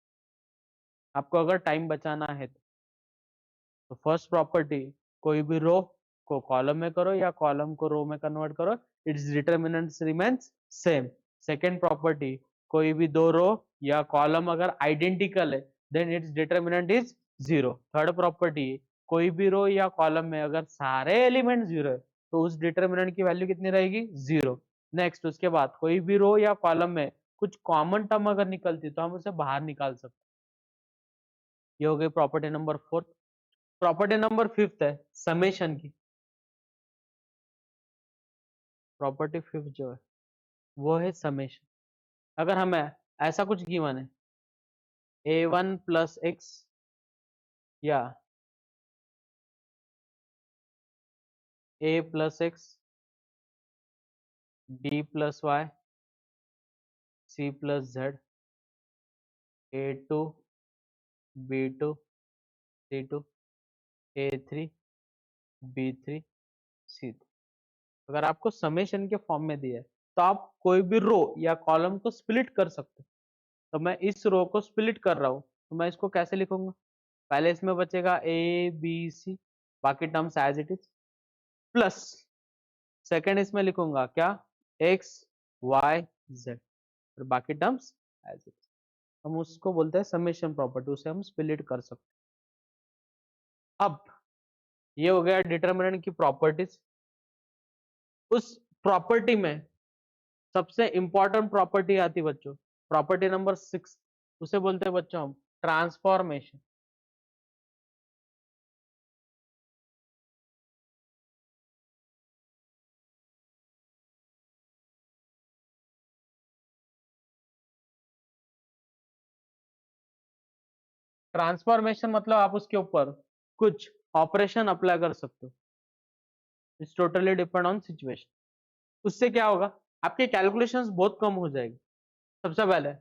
आपको अगर टाइम बचाना है तो फर्स्ट प्रॉपर्टी, कोई भी रो को कॉलम में करो या कॉलम को रो में कन्वर्ट करो, its determinants remains same. Second property, कोई भी दो रो या कॉलम अगर आइडेंटिकल है then its determinant is zero. Third property, कोई भी रो या कॉलम में अगर सारे एलिमेंट जीरो है तो उस डिटरमिनेंट की वैल्यू कितनी रहेगी जीरो। नेक्स्ट, उसके बाद कोई भी रो या कॉलम में कुछ कॉमन टर्म अगर निकलती तो हम उसे बाहर निकाल सकते। ये हो गई property number fourth. Property number fifth है समेशन की। प्रॉपर्टी फिफ्थ जो है वो है समेशन। अगर हमें ऐसा कुछ गिवन है a1 प्लस एक्स या a plus x, b plus y, c plus z, a2, b2, c2, a3, b3, c3, अगर आपको समेशन के फॉर्म में दिया है तो आप कोई भी रो या कॉलम को स्प्लिट कर सकते हो। तो मैं इस रो को स्प्लिट कर रहा हूं तो मैं इसको कैसे लिखूंगा, पहले इसमें बचेगा ए बी सी, बाकी terms as it is, plus second इसमें लिखूंगा क्या, एक्स वाई जेड, और बाकी टर्म्स एज इट इज। हम उसको बोलते हैं समेशन प्रॉपर्टी, उसे हम स्प्लिट कर सकते हैं। अब ये हो गया डिटरमिनेंट की प्रॉपर्टीज। उस प्रॉपर्टी में सबसे इंपॉर्टेंट प्रॉपर्टी आती है बच्चों, प्रॉपर्टी नंबर 6, उसे बोलते हैं बच्चों हम ट्रांसफॉर्मेशन। ट्रांसफॉर्मेशन मतलब आप उसके ऊपर कुछ ऑपरेशन अप्लाई कर सकते हो। It's totally depend on situation. उससे क्या होगा, आपके कैलकुलेशंस बहुत कम हो जाएगी। सबसे पहले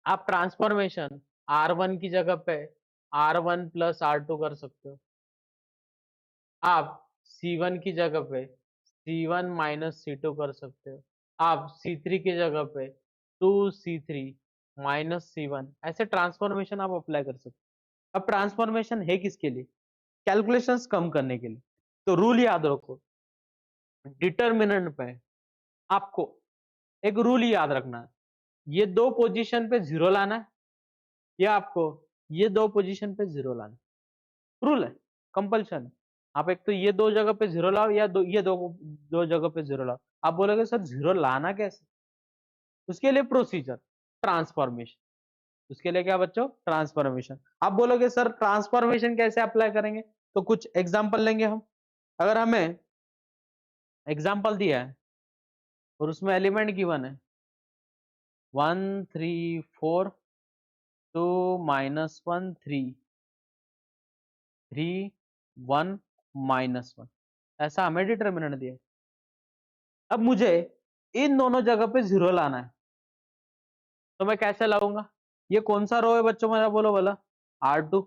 आप ट्रांसफॉर्मेशन R1 की जगह पे R1 प्लस R2 कर सकते हो। आप C1 की जगह पे C1 माइनस C2 कर सकते हो। आप C3 की जगह पे 2C3 माइनस C1, ऐसे ट्रांसफॉर्मेशन आप अप्लाई कर सकते हो। अब ट्रांसफॉर्मेशन है किसके लिए? कैलकुलेशंस कम करने के लिए। तो रूल याद रखो, डिटर्मिनेंट पे आपको एक रूल याद रखना है, ये दो पोजीशन पे जीरो लाना है, या आपको ये दो पोजीशन पे जीरो लाना है। रूल है, कंपल्शन है। आप एक तो ये दो जगह पे जीरो लाओ, या ये दो जगह पे जीरो लाओ। आप बोलोगे सर जीरो लाना कैसे? उसके लिए प्रोसीजर ट्रांसफॉर्मेशन। उसके लिए क्या बच्चों? ट्रांसफॉर्मेशन। आप बोलोगे सर ट्रांसफॉर्मेशन कैसे अप्लाई करेंगे? तो कुछ एग्जांपल लेंगे हम। अगर हमें एग्जांपल दिया है और उसमें एलिमेंट गिवन है 1 3 4 2 -1 3 3 1 -1, ऐसा हमें डिटर्मिनेंट दिया है। अब मुझे इन दोनों जगह पे जीरो लाना है, तो मैं कैसे लाऊंगा? ये कौन सा रो है बच्चों मेरा, बोलो वाला R2।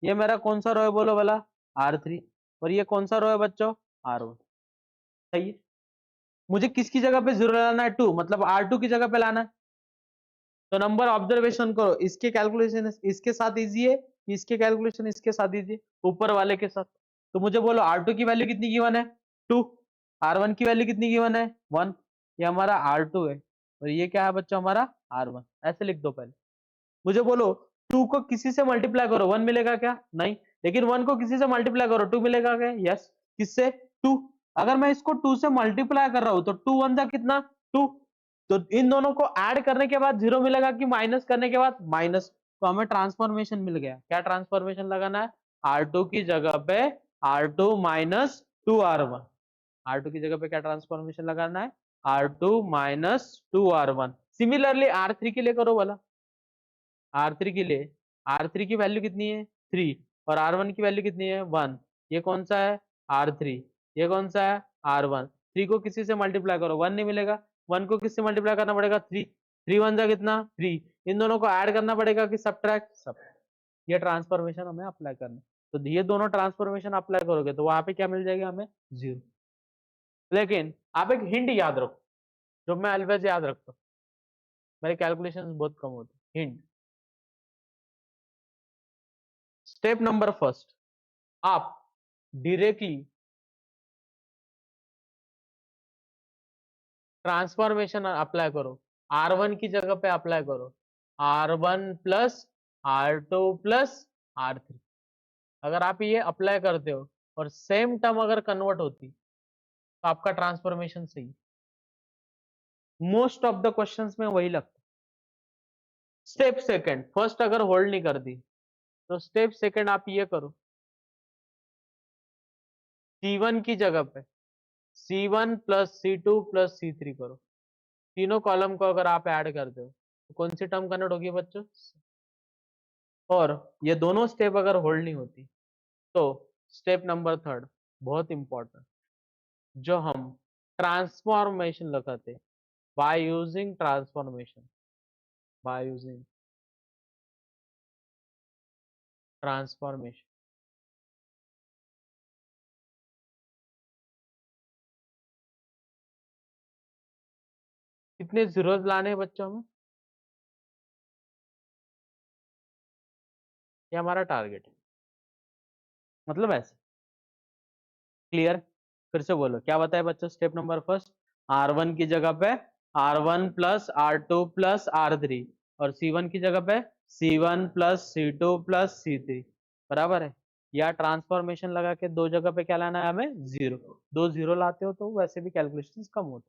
ये मेरा कौन सा रो है, बोलो वाला R3। और ये कौन सा रो है बच्चों? R1। सही है। मुझे किसकी जगह पे जीरो लाना है? 2, मतलब R2 की जगह पे लाना है। तो नंबर ऑब्जर्वेशन करो, इसके कैलकुलेशन इसके साथ इजी है, इसके कैलकुलेशन इसके साथ इजी, ऊपर वाले के साथ। तो मुझे बोलो R2 की वैल्यू कितनी गिवन है? 2। R1 की वैल्यू कितनी गिवन है? 1। ये हमारा R2 है, और ये क्या है बच्चों? हमारा R1। ऐसे लिख दो पहले। मुझे बोलो 2 को किसी से मल्टीप्लाई करो, 1 मिलेगा क्या? नहीं। लेकिन 1 को किसी से मल्टीप्लाई करो, 2 मिलेगा क्या? यस। किससे? 2। अगर मैं इसको 2 से मल्टीप्लाई कर रहा हूं तो 2 1 जा कितना? 2। तो इन दोनों को ऐड करने के बाद जीरो मिलेगा कि माइनस करने के बाद माइनस? तो हमें ट्रांसफॉर्मेशन मिल गया। क्या ट्रांसफॉर्मेशन लगाना है? R2 की जगह पे R2 माइनस 2R1। R2 की जगह पे क्या ट्रांसफॉर्मेशन लगाना है? R2 minus 2R1। Similarly R3 के लिए करो वाला। R3 के लिए, R3 की वैल्यू कितनी है? 3। और R1 की वैल्यू कितनी है? 1। ये कौन सा है? R3। ये कौन सा है? R1। 3 को किसी से मल्टीप्लाई करो, 1 नहीं मिलेगा। 1 को किससे मल्टीप्लाई करना पड़ेगा? 3। 3 1 जा कितना? 3। इन दोनों को ऐड करना पड़ेगा कि सब्ट्रैक्ट? सब। ये ट्रांसफॉर्मेशन हमें अप्लाई करना है। तो ये दोनों ट्रांसफॉर्मेशन अप्लाई करोगे तो वहां पे क्या मिल जाएगा हमें? 0। लेकिन आप एक हिंट याद रखो, जो मैं ऑलवेज याद रखता हूँ, मेरे कैलकुलेशन बहुत कम होते। हिंट, स्टेप नंबर फर्स्ट, आप डायरेक्टली ट्रांसफॉर्मेशन अप्लाई करो। R1 की जगह पे अप्लाई करो R1 plus R2 plus R3। अगर आप ये अप्लाई करते हो और सेम टर्म अगर कन्वर्ट होती तो आपका ट्रांसफॉर्मेशन सही। मोस्ट ऑफ द क्वेश्चंस में वही लगता। स्टेप सेकंड, फर्स्ट अगर होल्ड नहीं करती तो स्टेप सेकंड आप ये करो, C1 की जगह पे C1 plus C2 plus C3 करो। तीनों कॉलम को अगर आप ऐड करते हो तो कौन सी टर्म कन्वर्ट होगी बच्चों? और ये दोनों स्टेप अगर होल्ड नहीं होती तो स्टेप नंबर थर्ड, बहुत इंपॉर्टेंट, जो हम ट्रांसफॉर्मेशन लगाते, by using transformation, by using transformation. कितने जीरोस लाने हैं बच्चों में? ये हमारा टारगेट है, मतलब ऐसे। क्लियर? फिर से बोलो, क्या बताया बच्चों? स्टेप नंबर फर्स्ट, R1 की जगह पे R1 plus R2 plus R3, और C1 की जगह पे C1 plus C2 plus C3, बराबर है। या ट्रांसफॉर्मेशन लगा के दो जगह पे क्या लाना है हमें? 0। दो जीरो लाते हो तो वैसे भी कैलकुलेशंस कम होते।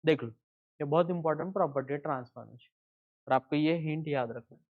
देख लो, ये बहुत इंपॉर्टेंट प्रॉपर्टी है ट्रांसफॉर्मेशन, और आपको ये हिंट याद रखना है।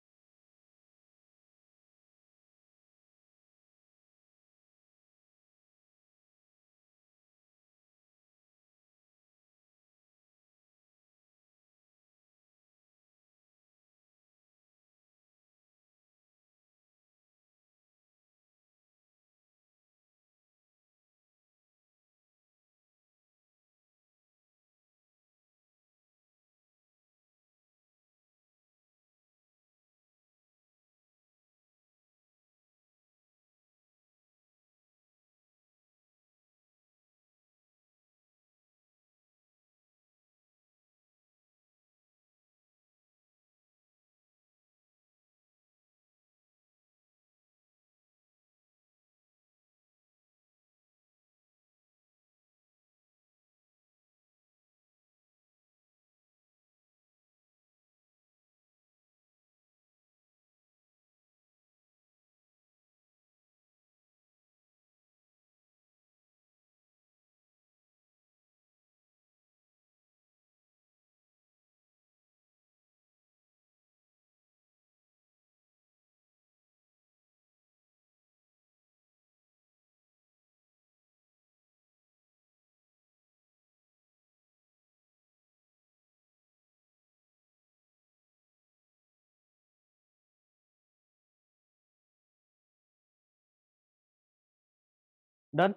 डन।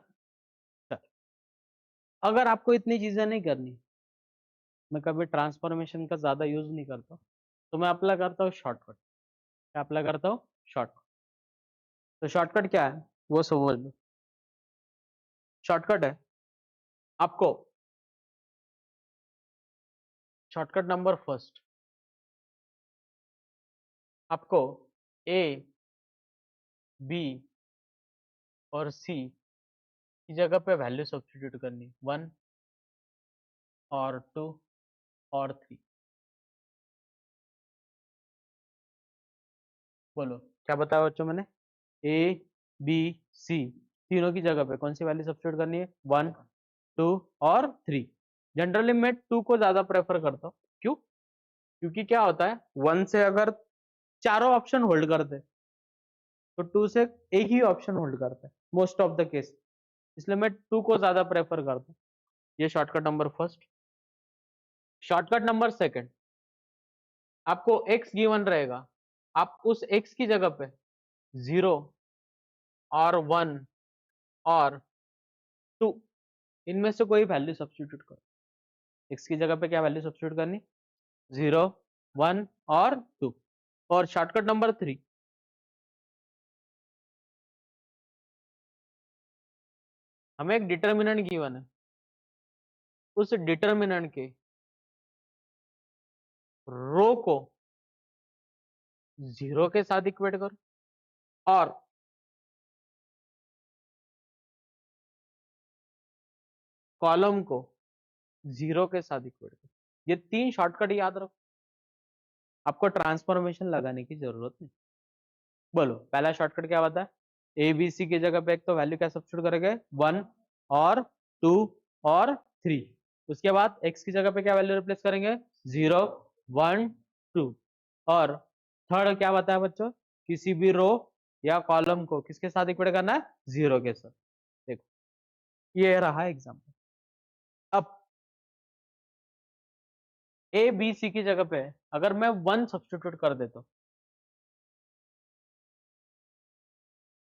अगर आपको इतनी चीजें नहीं करनी, मैं कभी ट्रांसफॉर्मेशन का ज्यादा यूज नहीं करता, तो मैं अप्लाई करता हूँ शॉर्टकट। क्या अप्लाई करता हूँ? शॉर्टकट। तो शॉर्टकट क्या है वो समझ लो। शॉर्टकट है आपको, शॉर्टकट नंबर फर्स्ट, आपको ए, बी और सी की जगह पे वैल्यू सब्स्टिट्यूट करनी, 1 और 2 और 3। बोलो क्या बताया बच्चों मैंने? ए, बी, सी तीनों की जगह पे कौन सी वैल्यू सब्स्टिट्यूट करनी है? 1, 2 और 3। जनरली मैं 2 को ज्यादा प्रेफर करता हूँ। क्यों? क्योंकि क्या होता है, 1 से अगर चारों ऑप्शन होल्ड करते हैं, तो 2 से एक ही ऑप्शन होल्ड करता है मोस्ट ऑफ द केस, इसलिए मैं 2 को ज्यादा प्रेफर करता हूँ। ये shortcut number first. Shortcut number second, आपको x गिवन रहेगा, आप उस x की जगह पे 0 और 1 और 2 इनमें से कोई वैल्यू सब्स्टिट्यूट करो। x की जगह पे क्या वैल्यू सब्स्टिट्यूट करनी? 0, 1 और 2। और शॉर्टकट नंबर 3, हमें एक डिटर्मिनेंट गिवन है, उस डिटर्मिनेंट के रो को 0 के साथ इक्वेट करो और कॉलम को 0 के साथ इक्वेट करो। ये 3 शॉर्टकट याद रखो, आपको ट्रांसफॉर्मेशन लगाने की जरूरत नहीं। बोलो पहला शॉर्टकट क्या बता है? ए बी सी की जगह पे एक तो वैल्यू क्या सब्स्टिट्यूट करेंगे? 1 और 2 और 3। उसके बाद x की जगह पे क्या वैल्यू रिप्लेस करेंगे? 0, 1, 2। और थर्ड क्या बताया बच्चों? किसी भी रो या कॉलम को किसके साथ इक्वेट करना है? 0 के साथ। देखो ये रहा एग्जाम्पल। अब ए बी सी की जगह पे अगर मैं 1 सब्स्टिट्यूट कर देता हूं,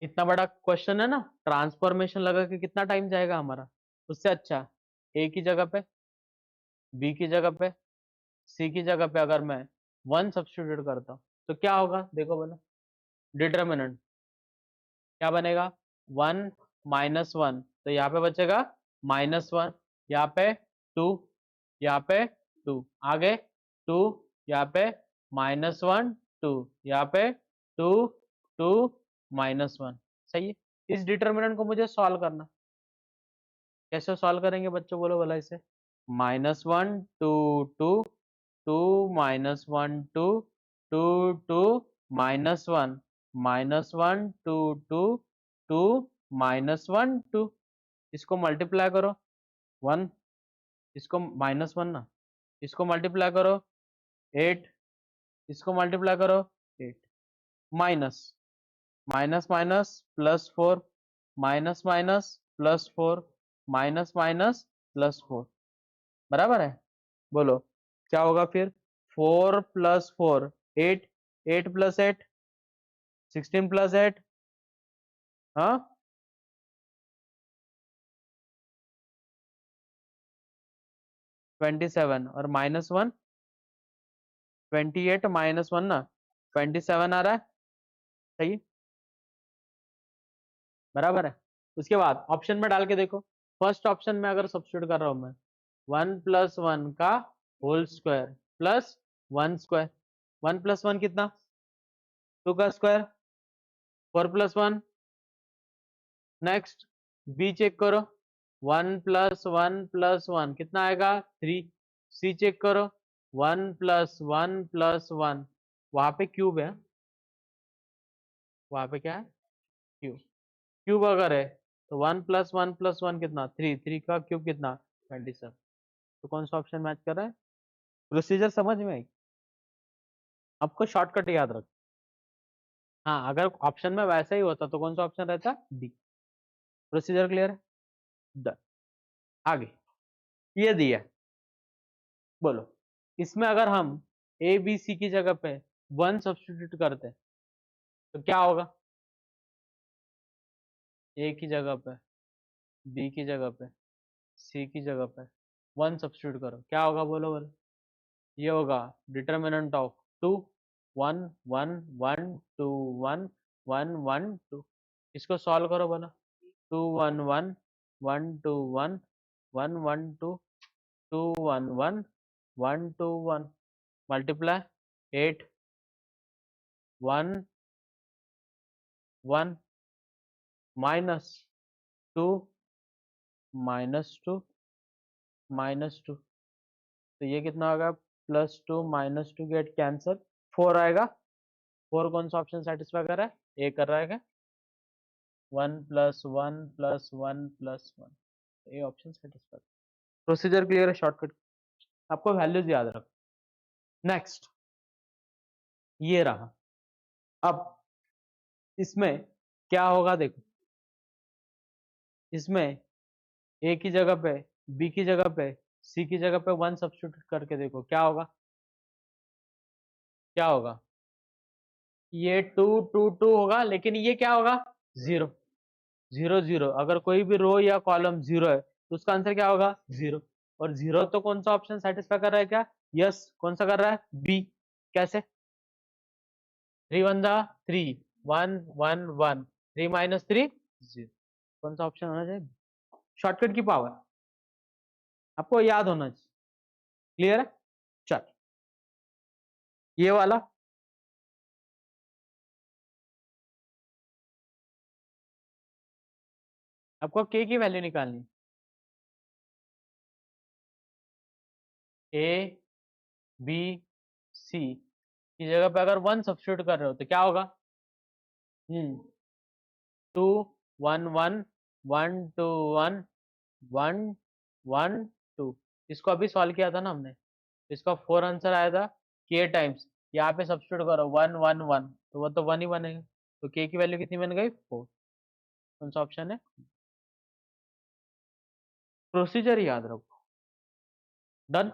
इतना बड़ा क्वेश्चन है ना, ट्रांसफॉर्मेशन लगा के कितना टाइम जाएगा हमारा? उससे अच्छा ए की जगह पे, बी की जगह पे, सी की जगह पे अगर मैं 1 सब्स्टिट्यूट करता हूँ तो क्या होगा? देखो बोलो डिटर्मिनेंट क्या बनेगा? 1 -1, तो यहाँ पे बचेगा -1, यहाँ पे 2, यहाँ पे 2, आगे 2, यहाँ पे -1, 2, यहाँ पे 2, 2, -1। सही है। इस डिटर्मिनेंट को मुझे सॉल्व करना, कैसे सॉल्व करेंगे बच्चों बोलो भला इसे? -1 2 2 2 -1 2 2 2 -1 -1 2 2 2 -1 2। इसको मल्टीप्लाई करो 1, इसको -1 ना, इसको मल्टीप्लाई करो 8, इसको मल्टीप्लाई करो 8, minus minus minus +4, minus minus +4, minus minus +4, बराबर है? बोलो क्या होगा फिर? 4 + 4 8, 8 + 8 16 + 8, हाँ 27, और -1 28 -1 ना 27 आ रहा है। सही, बराबर है। उसके बाद ऑप्शन में डाल के देखो, फर्स्ट ऑप्शन में अगर सब्स्टिट्यूट कर रहा हूं मैं 1 + 1 का होल स्क्वायर प्लस 1 स्क्वायर, 1 + 1 कितना? 2 का स्क्वायर, 4 + 1। नेक्स्ट बी चेक करो, 1 + 1 + 1 कितना आएगा? 3। सी चेक करो, 1 + 1 + 1, वहां पे क्यूब है, वहां पे क्या है? क्यूब। क्यूब अगर है तो 1 + 1 + 1 कितना? 3, 3 का क्यूब कितना? 27। तो कौन सा ऑप्शन मैच कर रहा है? प्रोसीजर समझ में आई? आपको शॉर्टकट याद रख। हाँ अगर ऑप्शन में वैसा ही होता तो कौन सा ऑप्शन रहता? डी। प्रोसीजर क्लियर है? डन। आगे ये दिया है। बोलो इसमें अगर हम ए बी सी की जगह पे 1 सब्स्टिट्यूट करते हैं तो क्या होगा? ए की जगह पे बी की जगह पे सी की जगह पे 1 सब्स्टिट्यूट करो, क्या होगा बोलो बोलो। ये होगा डिटर्मिनेंट ऑफ 2 1 1 1 2 1 1 1 2। इसको सॉल्व करो बोलो। 2 1 1 1 2 1 1 1 2 2 1 1 1 2 1 मल्टीप्लाई 8 1 1 माइनस 2 -2 -2। तो ये कितना होगा, +2 -2 गेट कैंसिल, 4 आएगा। 4 कौन सा ऑप्शन सेटिस्फाई कर रहा है, ए कर रहा है क्या, 1 + 1 + 1 + 1, ये ऑप्शन सेटिस्फाई। प्रोसीजर क्लियर है, शॉर्टकट, आपको वैल्यूज याद रखो। नेक्स्ट ये रहा। अब इसमें क्या होगा देखो, इसमें ए की जगह पे बी की जगह पे सी की जगह पे 1 सब्स्टिट्यूट करके देखो क्या होगा, क्या होगा, ये 2 2 2 होगा, लेकिन ये क्या होगा, 0 0 0। अगर कोई भी रो या कॉलम 0 है तो उसका आंसर क्या होगा, 0। और 0 तो कौन सा ऑप्शन सेटिस्फाई कर रहा है, क्या, यस, कौन सा कर रहा है, बी। कैसे, 3 1 3 1 1 1 3 -3 0, कौन सा ऑप्शन होना चाहिए, शॉर्टकट की पावर आपको याद होना चाहिए। क्लियर है, चल ये वाला, आपको के की वैल्यू निकालनी, ए बी सी की जगह पे अगर 1 सब्स्टिट्यूट कर रहे हो तो क्या होगा, 2 1 1 1 2 1 1 1 2। इसको अभी सॉल्व किया था ना हमने, इसका 4 आंसर आया था के टाइम्स, यहाँ पे सब्स्टिट्यूट करो 1 1 1 तो वो तो 1 ही बनेगा। तो के की वैल्यू कितनी बन गई, 4। कौन सा ऑप्शन है, प्रोसीजर याद रखो। डन।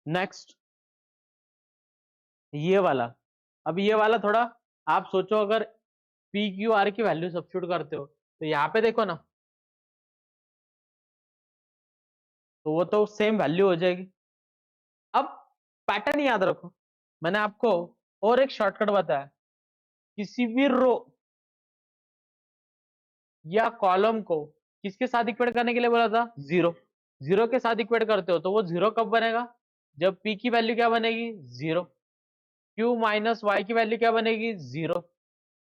नेक्स्ट ये वाला, अब ये वाला थोड़ा आप सोचो, अगर पी क्यू आर की वैल्यू सब्स्टिट्यूट करते हो तो यहाँ पे देखो ना, तो वो तो सेम वैल्यू हो जाएगी। अब पैटर्न याद रखो, मैंने आपको और एक शॉर्टकट बताया, किसी भी रो या कॉलम को किसके साथ इक्वेट करने के लिए बोला था, 0 0 के साथ इक्वेट करते हो तो वो 0 कब बनेगा, जब p की वैल्यू क्या बनेगी, 0, q माइनस y की वैल्यू क्या बनेगी, 0,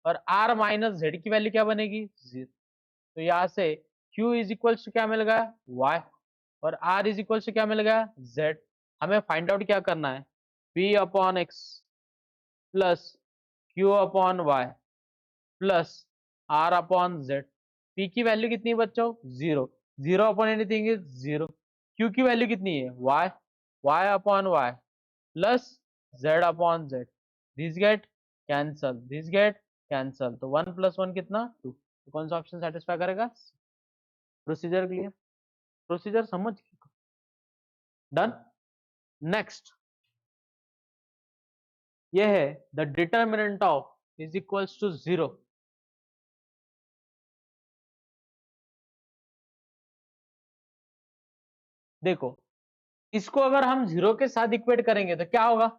और r माइनस z की वैल्यू क्या बनेगी, 0। तो यहाँ से q इज इक्वल्स टू क्या मिल गया, y, और r इज इक्वल्स टू क्या मिल गया, z। हमें फाइंड आउट क्या करना है, p upon x plus q upon y plus r upon z। p की वैल्यू कितनी है बच्चों, 0, 0 अपॉन एनीथिंग इज 0। q की वैल्यू कितनी है, y, y upon y plus z upon z। This get cancel, this gate cancel, तो 1 + 1 कितना, 2। तो कौन सा ऑप्शन सेटिस्फाई करेगा, प्रोसीजर क्लियर, प्रोसीजर समझ, डन। नेक्स्ट ये है the determinant of is equals to 0। देखो इसको अगर हम 0 के साथ इक्वेट करेंगे तो क्या होगा,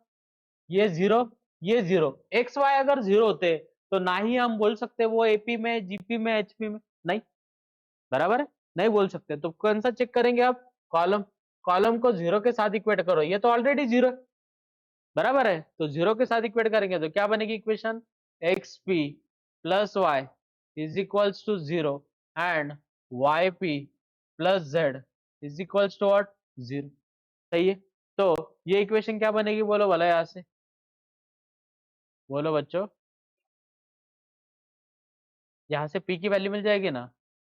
ये 0 ये 0, एक्स वाई अगर 0 होते तो ना ही हम बोल सकते वो एपी में जीपी में एचपी में, नहीं, बराबर है, नहीं बोल सकते। तो कौन सा चेक करेंगे आप, कॉलम, कॉलम को 0 के साथ इक्वेट करो, ये तो ऑलरेडी 0 है, बराबर है, तो 0 के साथ इक्वेट करेंगे तो क्या बनेगी equation, x p plus y is equals to 0 and y p plus z is equals to what, 0। सही है, तो ये इक्वेशन क्या बनेगी बोलो भला, यहाँ से बोलो बच्चों, यहाँ से p की वैल्यू मिल जाएगी ना,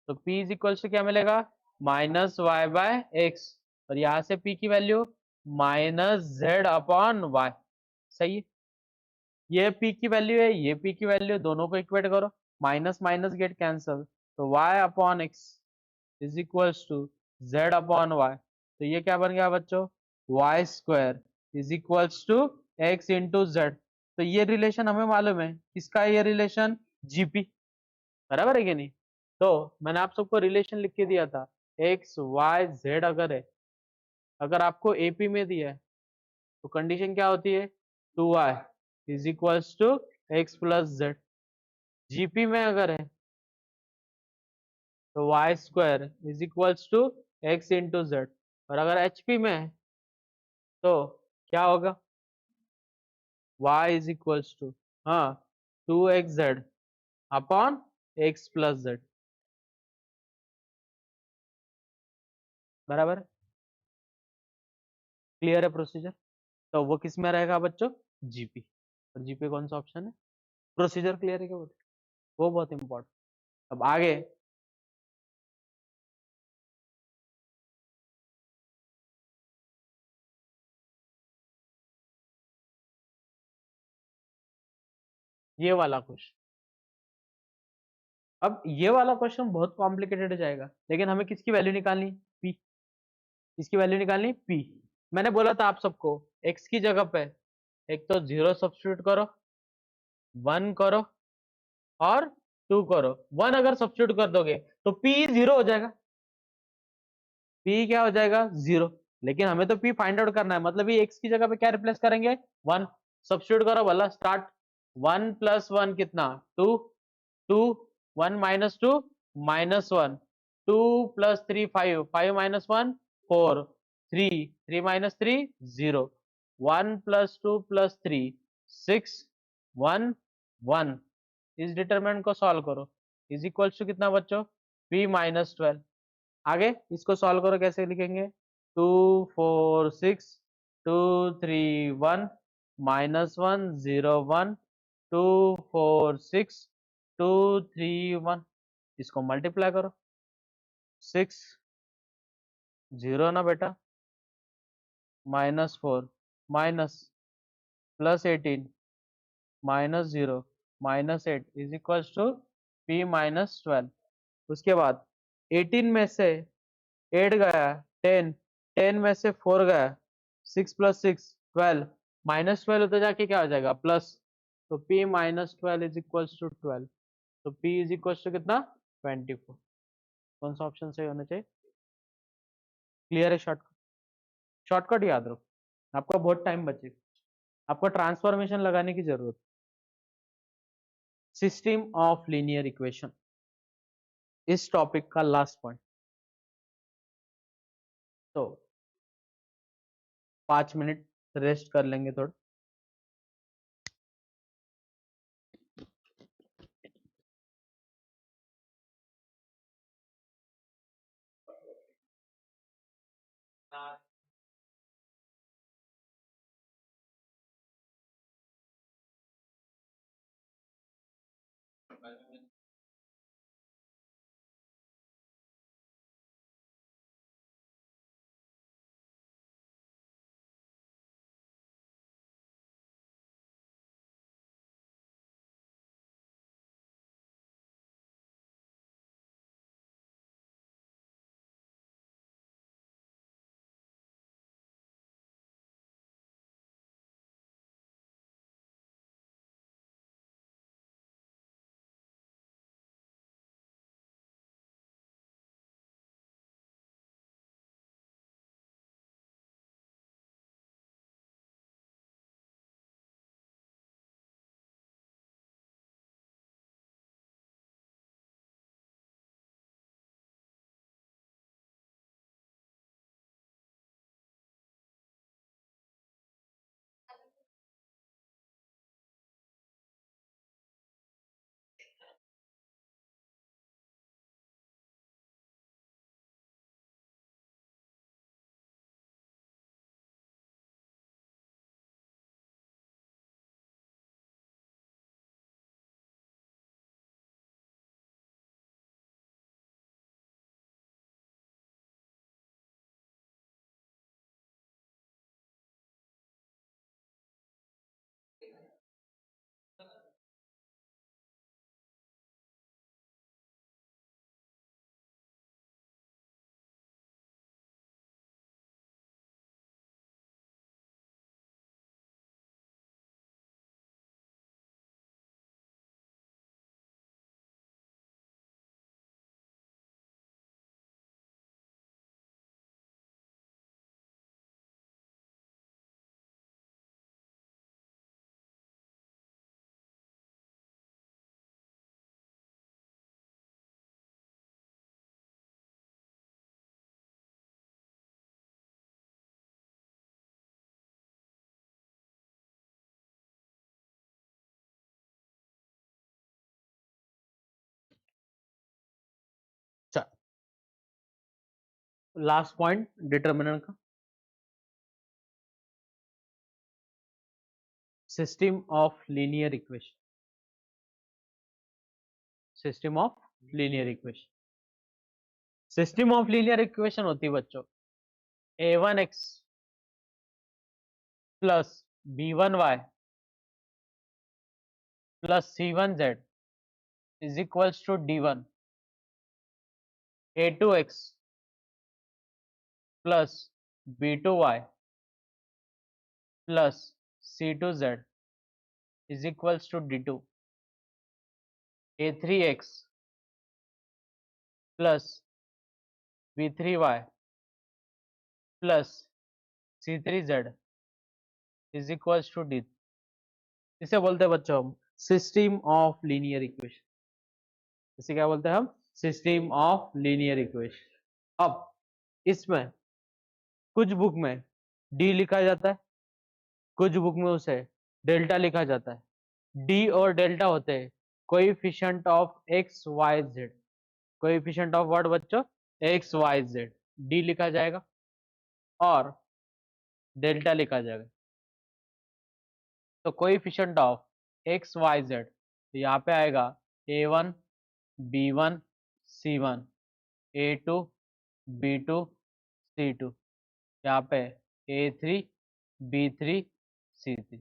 तो p इज इक्वल्स टू क्या मिलेगा, -y/x, और यहाँ से p की वैल्यू -z अपॉन y। सही है, ये p की वैल्यू है, ये p की वैल्यू, दोनों को इक्वेट करो, माइनस माइनस गेट कैंसल, तो y upon x is equals to z upon y। तो ये क्या बन गया बच्चों, y² is equals to x into z. तो ये रिलेशन हमें मालूम है, किसका है ये रिलेशन, जीपी, बराबर है कि नहीं। तो मैंने आप सबको रिलेशन लिख के दिया था, एक्स वाई जेड अगर है, अगर आपको एपी में दिया है तो कंडीशन क्या होती है, 2y is equals to x plus z. GP में अगर है तो y square is equals to x into z. और अगर एचपी में है तो क्या होगा, y इज इक्वल्स टू, हाँ, 2xz upon x plus Z, बराबर। क्लियर है प्रोसीजर? तो वो किस में रहेगा बच्चों, जीपी। और जीपी कौन सा ऑप्शन है? प्रोसीजर क्लियर है क्या बोलते, वो बहुत इंपॉर्टेंट। अब आगे ये वाला क्वेश्चन, अब ये वाला क्वेश्चन बहुत कॉम्प्लिकेटेड हो जाएगा, लेकिन हमें किसकी वैल्यू निकालनी, पी। किसकी वैल्यू निकालनी, पी। मैंने बोला था आप सबको, एक्स की जगह पे एक तो 0 सब्स्टिट्यूट करो, 1 करो और 2 करो। 1 अगर सब्स्टिट्यूट कर दोगे तो पी 0 हो जाएगा, पी क्या हो जाएगा, 0। लेकिन हमें तो पी फाइंड आउट करना है, मतलब ये एक्स की जगह पे क्या रिप्लेस करेंगे, 1। सब्स्टिट्यूट करो भला, स्टार्ट। 1 प्लस 1 कितना, 2। 2, 1 minus 2 minus 1, 2 plus 3 5, 5 minus 1 4, 3, 3 minus 3 0, 1 plus 2 plus 3 6, 1 1। इस डिटरमिनेंट को सॉल्व करो, इज इक्वल्स टू कितना बच्चों, p माइनस 12। आगे इसको सॉल्व करो, कैसे लिखेंगे, 2 4 6 2 3 1 माइनस 1 0 1 2 4 6 2 3 1। इसको मल्टीप्लाई करो, 6 0 ना बेटा, minus 4 minus plus 18 minus 0 minus 8 is equals to p minus 12। उसके बाद 18 में से 8 गया, 10, 10 में से 4 गया, 6 प्लस 6 12, माइनस 12 होते जाके क्या हो जाएगा, प्लस। तो p minus 12 is equals to 12। तो p इज इक्वल्स टू कितना, 24। कौन सा ऑप्शन सही होना चाहिए, क्लियर है? शॉर्टकट, शॉर्टकट याद रखो, आपका बहुत टाइम बचेगा, आपको ट्रांसफॉर्मेशन लगाने की जरूरत। सिस्टम ऑफ लीनियर इक्वेशन, इस टॉपिक का लास्ट पॉइंट। तो 5 मिनट रेस्ट कर लेंगे थोड़ा। लास्ट पॉइंट डिटर्मिनेंट का, system of linear equation, system of linear equation. System of linear equation होती है बच्चों a1x plus b1y plus c1z is equals to d1, a2x plus b2y plus c2z is equals to d2, a3x plus b3y plus c3z is equals to d। इसे बोलते हैं बच्चों हम system of linear equation. इसे क्या बोलते हैं हम? System of linear equation. अब इसमें कुछ बुक में डी लिखा जाता है, कुछ बुक में उसे डेल्टा लिखा जाता है। डी और डेल्टा होते हैं coefficient of X Y Z. Coefficient of what बच्चों? X Y Z. डी लिखा जाएगा और डेल्टा लिखा जाएगा। तो coefficient of X Y Z तो यहाँ पे आएगा a1 b1 c1, a2 b2 c2, यहाँ पे a3 b3 c3।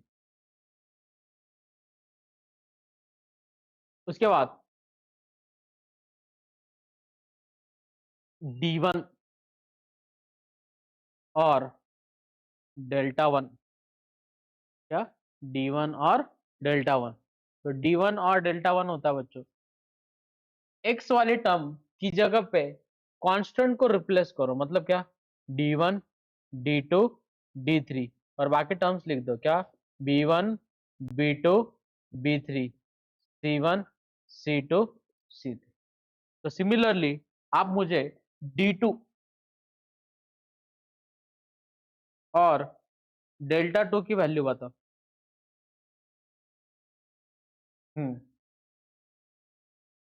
उसके बाद d1 और डेल्टा वन, क्या d1 और डेल्टा वन। तो d1 और डेल्टा वन होता है बच्चों, x वाले टर्म की जगह पे कांस्टेंट को रिप्लेस करो, मतलब क्या d1 d2 d3 और बाकी टर्म्स लिख दो, क्या b1 b2 b3 c1 c2 c3। तो सिमिलरली आप मुझे d2 और डेल्टा टू की वैल्यू बताओ।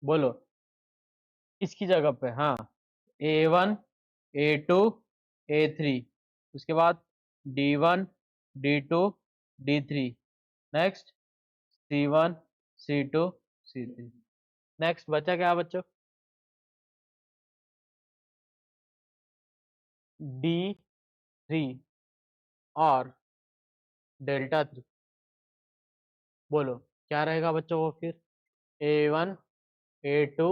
बोलो इसकी जगह पे। हाँ, a1 a2 a3, उसके बाद d1 d2 d3, next c1 c2 c3। Next बचा क्या बच्चों? d3 और डेल्टा 3। बोलो क्या रहेगा बच्चों वो फिर? a1 a2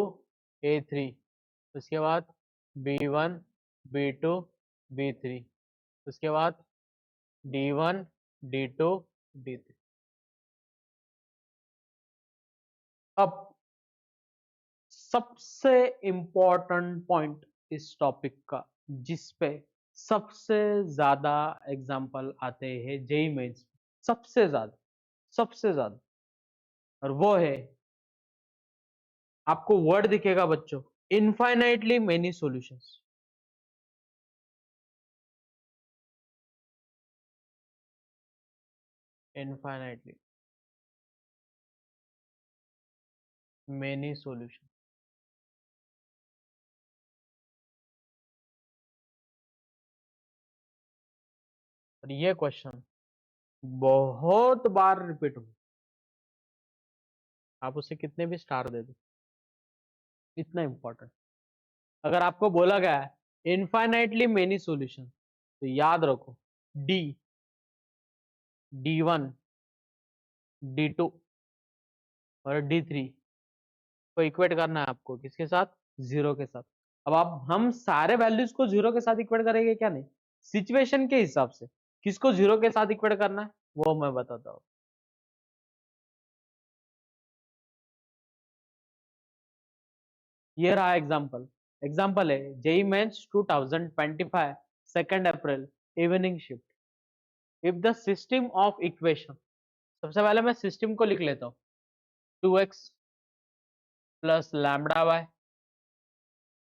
a3, उसके बाद b1 b2 b3, उसके बाद d1 d2 d3। अब सबसे इंपॉर्टेंट पॉइंट इस टॉपिक का, जिसपे सबसे ज्यादा एग्जाम्पल आते हैं जेई मेंस, सबसे ज्यादा, और वो है, आपको वर्ड दिखेगा बच्चों, infinitely many solutions. Infinitely many solution. और ये क्वेश्चन बहुत बार रिपीट हो, आप उसे कितने भी स्टार दे दो, इतना इंपॉर्टेंट। अगर आपको बोला गया है इनफाइनाइटली मेनी सॉल्यूशन, तो याद रखो डी d1 d2 और d3 को इक्वेट करना है आपको, किसके साथ? जीरो के साथ। अब आप हम सारे वैल्यूज को जीरो के साथ इक्वेट करेंगे क्या? नहीं, सिचुएशन के हिसाब से किसको जीरो के साथ इक्वेट करना है वो मैं बताता हूँ। ये रहा एग्जाम्पल। एग्जाम्पल है JEE Mains 2025 2 April evening shift. If the system of equation, सबसे पहले मैं सिस्टम को लिख लेता हूँ, 2x plus lambda y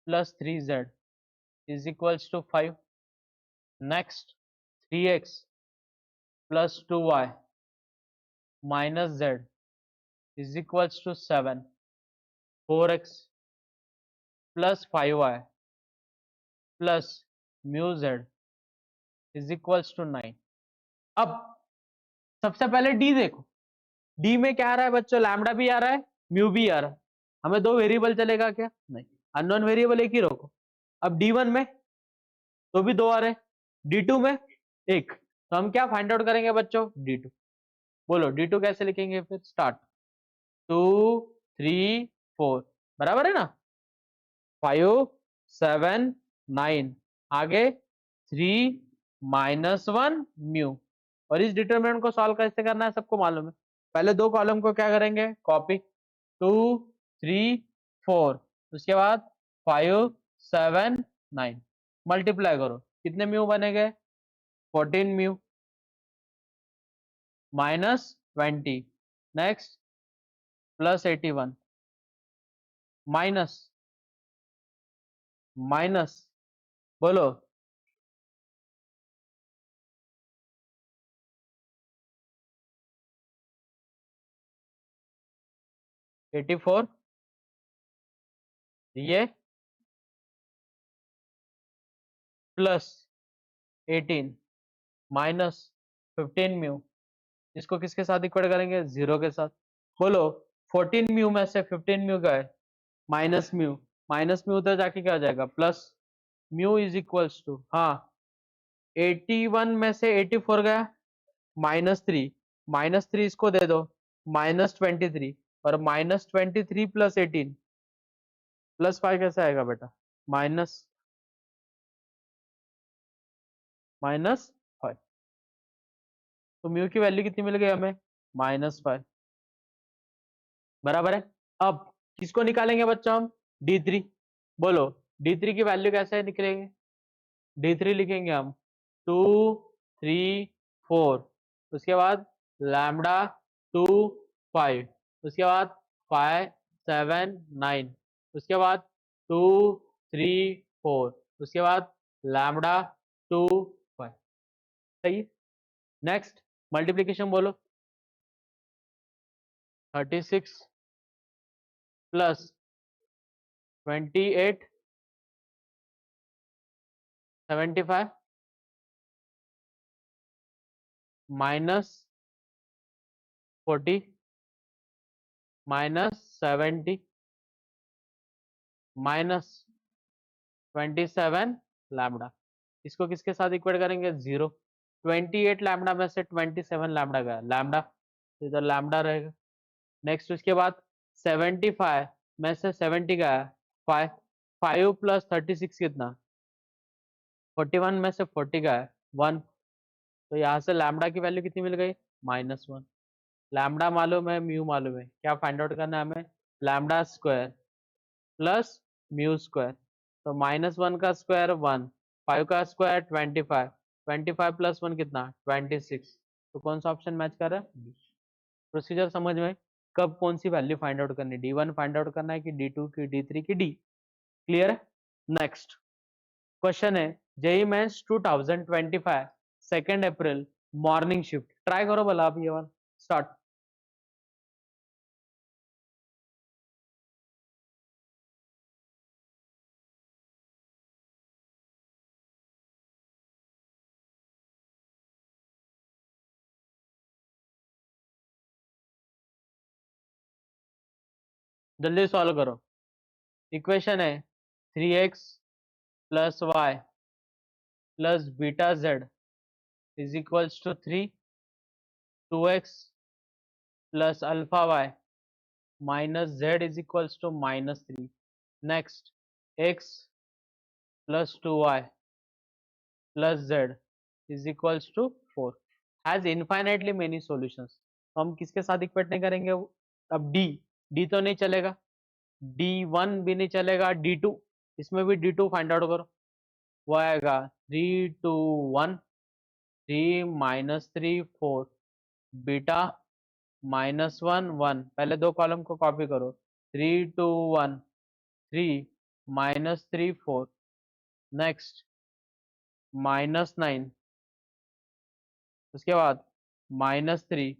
plus 3z is equals to 5। Next 3x plus 2y minus z is equals to 7। 4x plus 5y plus mu z is equals to 9। अब सबसे पहले डी देखो, डी में क्या आ रहा है बच्चों, लैम्डा भी आ रहा है, म्यू भी आ रहा है। हमें दो वेरिएबल चलेगा क्या, नहीं, अननोन वेरिएबल एक ही रखो। अब डी वन में तो भी दो आ रहे हैं, डी टू में एक, तो हम क्या फाइंड आउट करेंगे बच्चों, डी टू। बोलो डी टू कैसे लिखेंगे, फिर स्टार्ट, 2 3 4, बराबर है ना, 5 7 9, आगे 3 -1 म्यू। और इस डिटरमिनेंट को सॉल्व कैसे करना है सबको मालूम है। पहले दो कॉलम को क्या करेंगे, कॉपी, 2 3 4, उसके बाद 5 7 9, मल्टीप्लाई करो, कितने म्यू बनेंगे, 14 म्यू -20, नेक्स्ट +81, माइनस माइनस, बोलो 84, ये +18 -15 म्यू, इसको किसके साथ इक्वेट करेंगे, 0 के साथ। बोलो 14 म्यू में से 15 म्यू का है, माइनस म्यू, माइनस म्यू उधर जाके क्या हो जाएगा, plus mu is equals to, हाँ 81 में से 84 गया, -3, -3 इसको दे दो, -23, और -23 +18 +5 कैसे आएगा बेटा, माइनस -5, तो म्यू की वैल्यू कितनी मिल गई हमें, -5, बराबर है। अब किसको निकालेंगे बच्चों हम, D3, बोलो D3 की वैल्यू कैसे निकलेंगे, D3 लिखेंगे हम 2 3 4, उसके बाद लैम्डा 2 5, उसके बाद 5 7 9, उसके बाद 2 3 4, उसके बाद लैम्डा 2 5, सही है। नेक्स्ट मल्टीप्लीकेशन बोलो, 36 प्लस 28 75 -40 -70 -27 लैम्डा, इसको किसके साथ इक्वेट करेंगे, 0। 28 लैम्डा में से 27 लैम्डा गया, लैम्डा तो इधर लैम्डा रहेगा। नेक्स्ट उसके बाद 75 में से 70 गया, 5, 5 + 36 कितना, 41 में से 40 गया 1, तो यहाँ से लैम्डा की वैल्यू कितनी मिल गई, -1। लैम्डा मालूम है, म्यू मालूम है, क्या फाइंड आउट करना है हमें, lambda square plus mu square, तो -1 का स्क्वायर 1, 5 का स्क्वायर 25, 25 + 1 कितना, 26, तो कौन सा ऑप्शन मैच कर रहा है। प्रोसीजर समझ में, कब कौन सी वैल्यू फाइंड आउट करनी, D1 फाइंड आउट करना है कि D2 की D3 की D, क्लियर है। नेक्स्ट क्वेश्चन है, जेई मेंस 2025 2 अप्रैल मॉर्निंग शिफ्ट, ट्राई करो भला आप ये वाला, स्टार्ट। जल्दी सॉल्व करो, इक्वेशन है 3x + y + beta z is equals to 3, 2x + alpha y - z is equals to -3, next x + 2y + z is equals to 4, has infinitely many solutions. हम किसके साथ इक्वेट नहीं करेंगे, अब डी तो नहीं चलेगा, D1 भी नहीं चलेगा, D2, इसमें भी D2 फाइंड आउट करो, वो आएगा 3 2 1, 3 -3 4, बीटा -1 1, पहले दो कॉलम को कॉपी करो, 3 2 1 3 -3 4, नेक्स्ट -9, उसके बाद -3,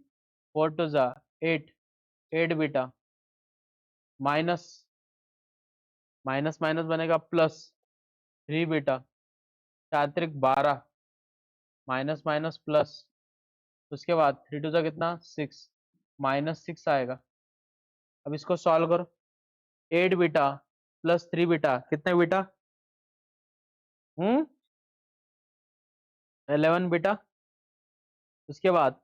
4 2 जा 8, 8 बीटा माइनस माइनस माइनस बनेगा +3 बीटा चात्रिक 12 माइनस माइनस प्लस, उसके बाद 3 टू जा कितना 6, -6 आएगा। अब इसको सॉल्व करो। 8 बीटा प्लस 3 बीटा कितने बीटा? 11 बीटा। उसके बाद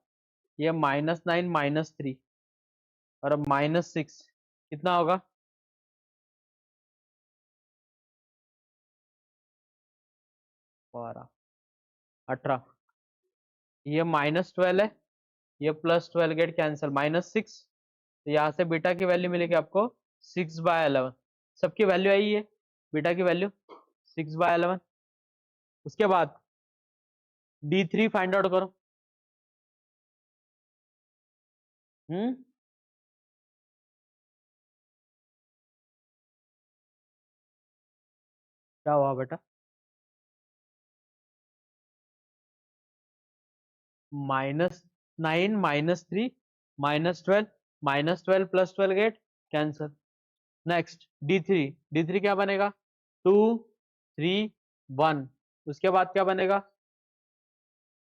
ये -9 -3 और अब -6 कितना होगा? 12 18। ये -12 है, ये +12 गेट कैंसिल, -6। तो यहाँ से बीटा की वैल्यू मिलेगी आपको 6/11। सबकी वैल्यू आई है, बीटा की वैल्यू 6/11। उसके बाद D3 फाइंड आउट करो। हम्म क्या हुआ बेटा? -9 -3 -12, -12 +12 get cancel. Next D3, D3 क्या बनेगा? 2 3 1। उसके बाद क्या बनेगा?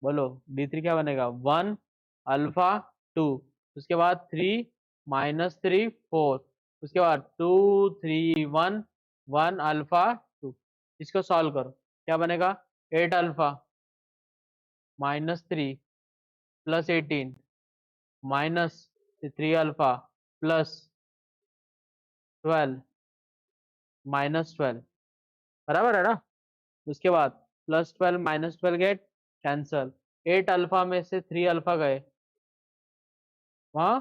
बोलो D3 क्या बनेगा? 1 अल्फा 2। उसके बाद 3 -3 4। उसके बाद 2 3 1 1 अल्फा 2। इसको सॉल्व करो, क्या बनेगा? 8 अल्फा -3 प्लस 18 -3 अल्फा प्लस 12 -12, बराबर है ना? उसके बाद +12 -12 गेट कैंसल। 8 अल्फा में से 3 अल्फा गए, वहां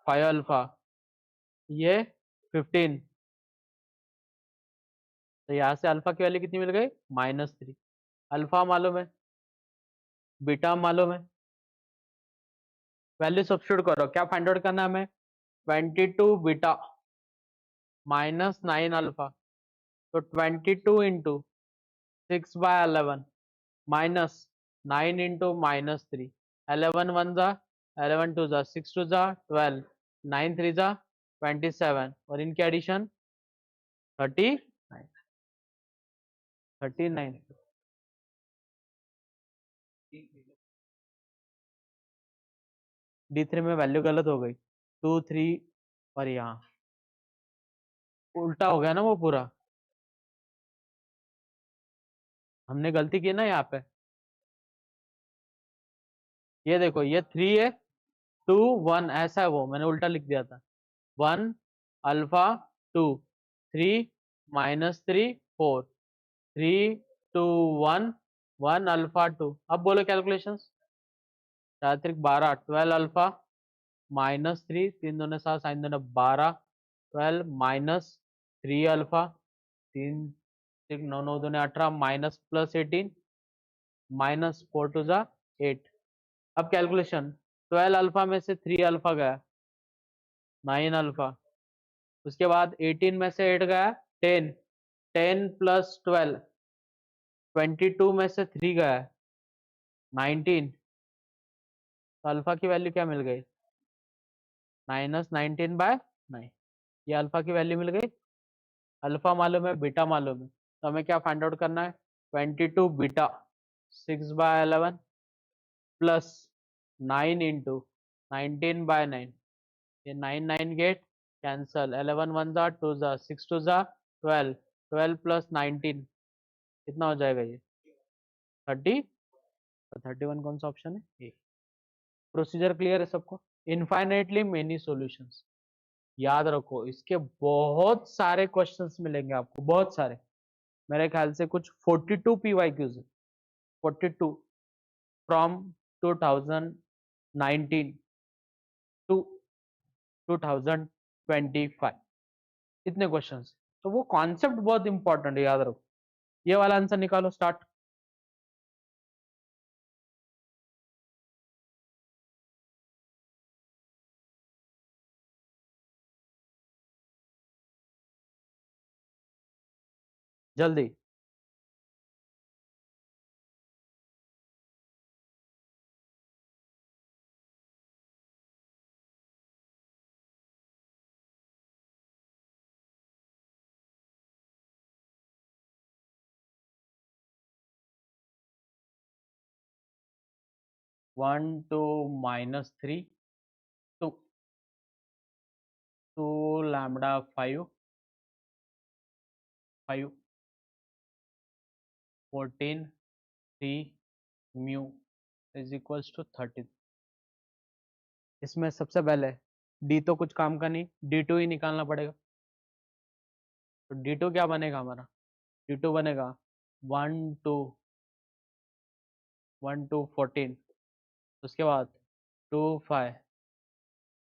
5 अल्फा, ये 15। तो यहाँ से अल्फा की वैल्यू कितनी मिल गई? -3। अल्फा मालूम है, बीटा मालूम है, वैल्यू सब्स्टिट्यूट करो। क्या फाइंड आउट करना है हमें? 22 बीटा -9 अल्फा। तो 22 इंटू 6/11 -9 इंटू -3। 11 1 जा, 11 2 जा, 6 2 जा 12, 9 3 जा 27 और इनके एडिशन 39। D3 में वैल्यू गलत हो गई, 2 3 और यहाँ उल्टा हो गया ना वो पूरा। हमने गलती की ना यहाँ पे। ये देखो, ये 3 है, 2 1 ऐसा है, वो मैंने उल्टा लिख दिया था। 1 अल्फा 2 3 -3 4 3 2 1 1 अल्फा 2। अब बोलो कैलकुलेशंस। 4 3 12 12 अल्फा -3 3 दूने 7 साइन दूने 12 12 -3 अल्फा 3 6 9 9 दूने 18 माइनस प्लस 18 -4 2 जा 8। अब कैलकुलेशन, 12 अल्फा में से 3 अल्फा गया 9 अल्फा। उसके बाद 18 में से 8 गया 10, 10 प्लस 12 22 में से 3 गया 19। तो अल्फा की वैल्यू क्या मिल गई? -19/9। ये अल्फा की वैल्यू मिल गई। अल्फा मालूम है, बीटा मालूम है, तो हमें क्या फाइंड आउट करना है? 22 बीटा 6/11 प्लस 9 इंटू 19/9। ये 9 9 गेट कैंसल, 11 1 जा 2 जा 6 2 जा 12, 12 प्लस 19 कितना हो जाएगा? ये 30। तो 31 कौन सा ऑप्शन है? ए। प्रोसीजर क्लियर है सबको? इनफाइनेटली मेनी सॉल्यूशंस, याद रखो, इसके बहुत सारे क्वेश्चंस मिलेंगे आपको, बहुत सारे। मेरे ख्याल से कुछ 42 PYQs है, 42 फ्रॉम 2019 टू 2025, इतने क्वेश्चंस। तो वो कॉन्सेप्ट बहुत इंपॉर्टेंट है, याद रखो। ये वाला आंसर निकालो, स्टार्ट। जल्दी। 1 to -3 2 2 lambda 5 5 14 3 mu is equals to 30। इसमें सबसे पहले डी तो कुछ काम का नहीं, D2 ही निकालना पड़ेगा। तो D2 क्या बनेगा हमारा? D2 बनेगा 1 to 14, उसके बाद 2 5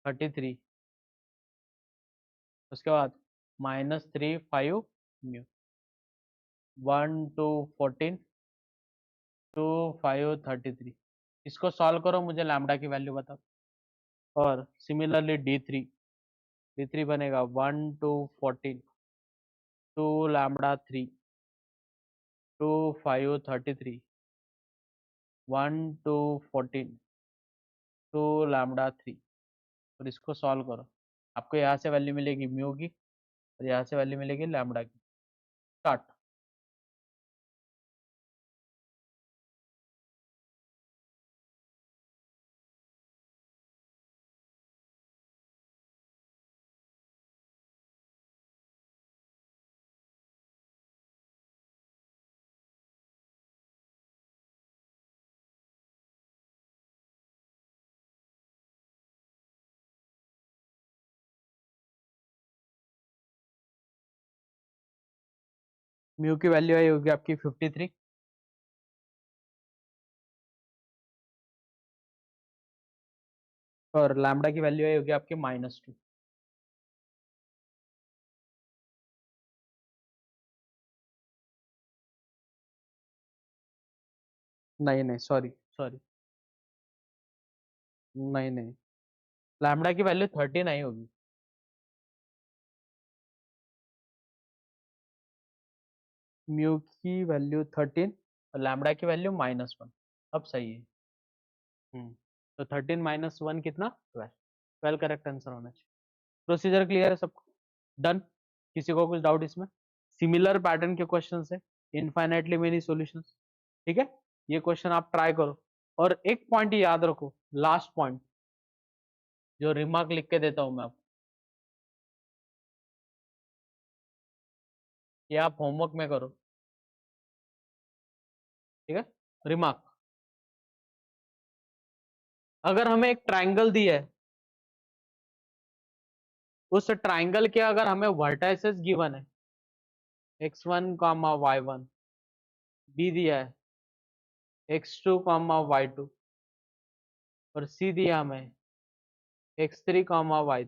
33, उसके बाद -3 5 म्यू। 1 to 14 2 5 33, इसको सॉल्व करो, मुझे लैम्डा की वैल्यू बताओ। और सिमिलरली D3 बनेगा 1 to 14 2 लैम्डा 3 2 5 33 1 to 14 2 लैम्डा 3। और इसको सॉल्व करो, आपको यहाँ से वैल्यू मिलेगी म्यू की और यहाँ से वैल्यू मिलेगी लैम्डा की। स्टार्ट। म्यू की वैल्यू आई होगी आपकी 53 और लैम्डा की वैल्यू आई होगी आपकी -2। नहीं नहीं, सॉरी सॉरी, नहीं नहीं, लैम्डा की वैल्यू 13 आई होगी। म्यू की वैल्यू 13 और लैम्डा की वैल्यू -1। अब सही है। तो 13 -1 कितना? 12। 12 करेक्ट आंसर होना चाहिए। प्रोसीजर क्लियर है सबको? डन। किसी को कुछ डाउट इसमें? सिमिलर पैटर्न के क्वेश्चन है, इनफाइनाइटली मेनी सॉल्यूशंस। ठीक है, ये क्वेश्चन आप ट्राई करो। और एक पॉइंट याद रखो, लास्ट पॉइंट जो रिमार्क लिख के देता हूं मैं आपको, ये आप होमवर्क में करो। ठीक है, रिमार्क, अगर हमें एक ट्राइंगल दी है, उस ट्राइंगल के अगर हमें वर्टाइसेस गिवन है x1 y1, बी दिया है x2 y2 और सी दिया हमें x3 y।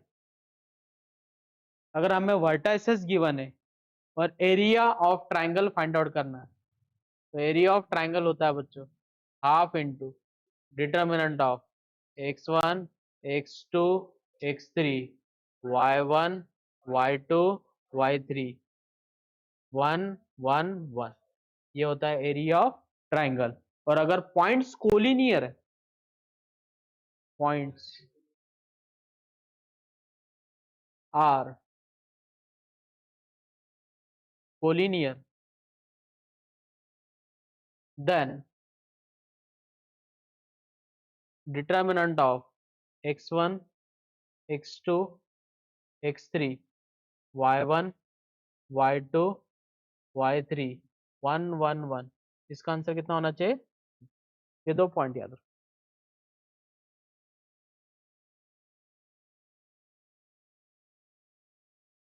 अगर हमें वर्टाइसेस गिवन है और area of triangle find out करना है, तो एरिया ऑफ ट्राइंगल होता है बच्चों half into determinant of x1 x2 x3 y1 y2 y3 1 1 1, ये होता है एरिया ऑफ ट्राइंगल। और अगर पॉइंट्स कोलिनियर है, points are collinear, then determinant of x1 x2 x3 y1 y2 y3 1 1 1, इसका आंसर कितना होना चाहिए? ये दो पॉइंट याद रखो।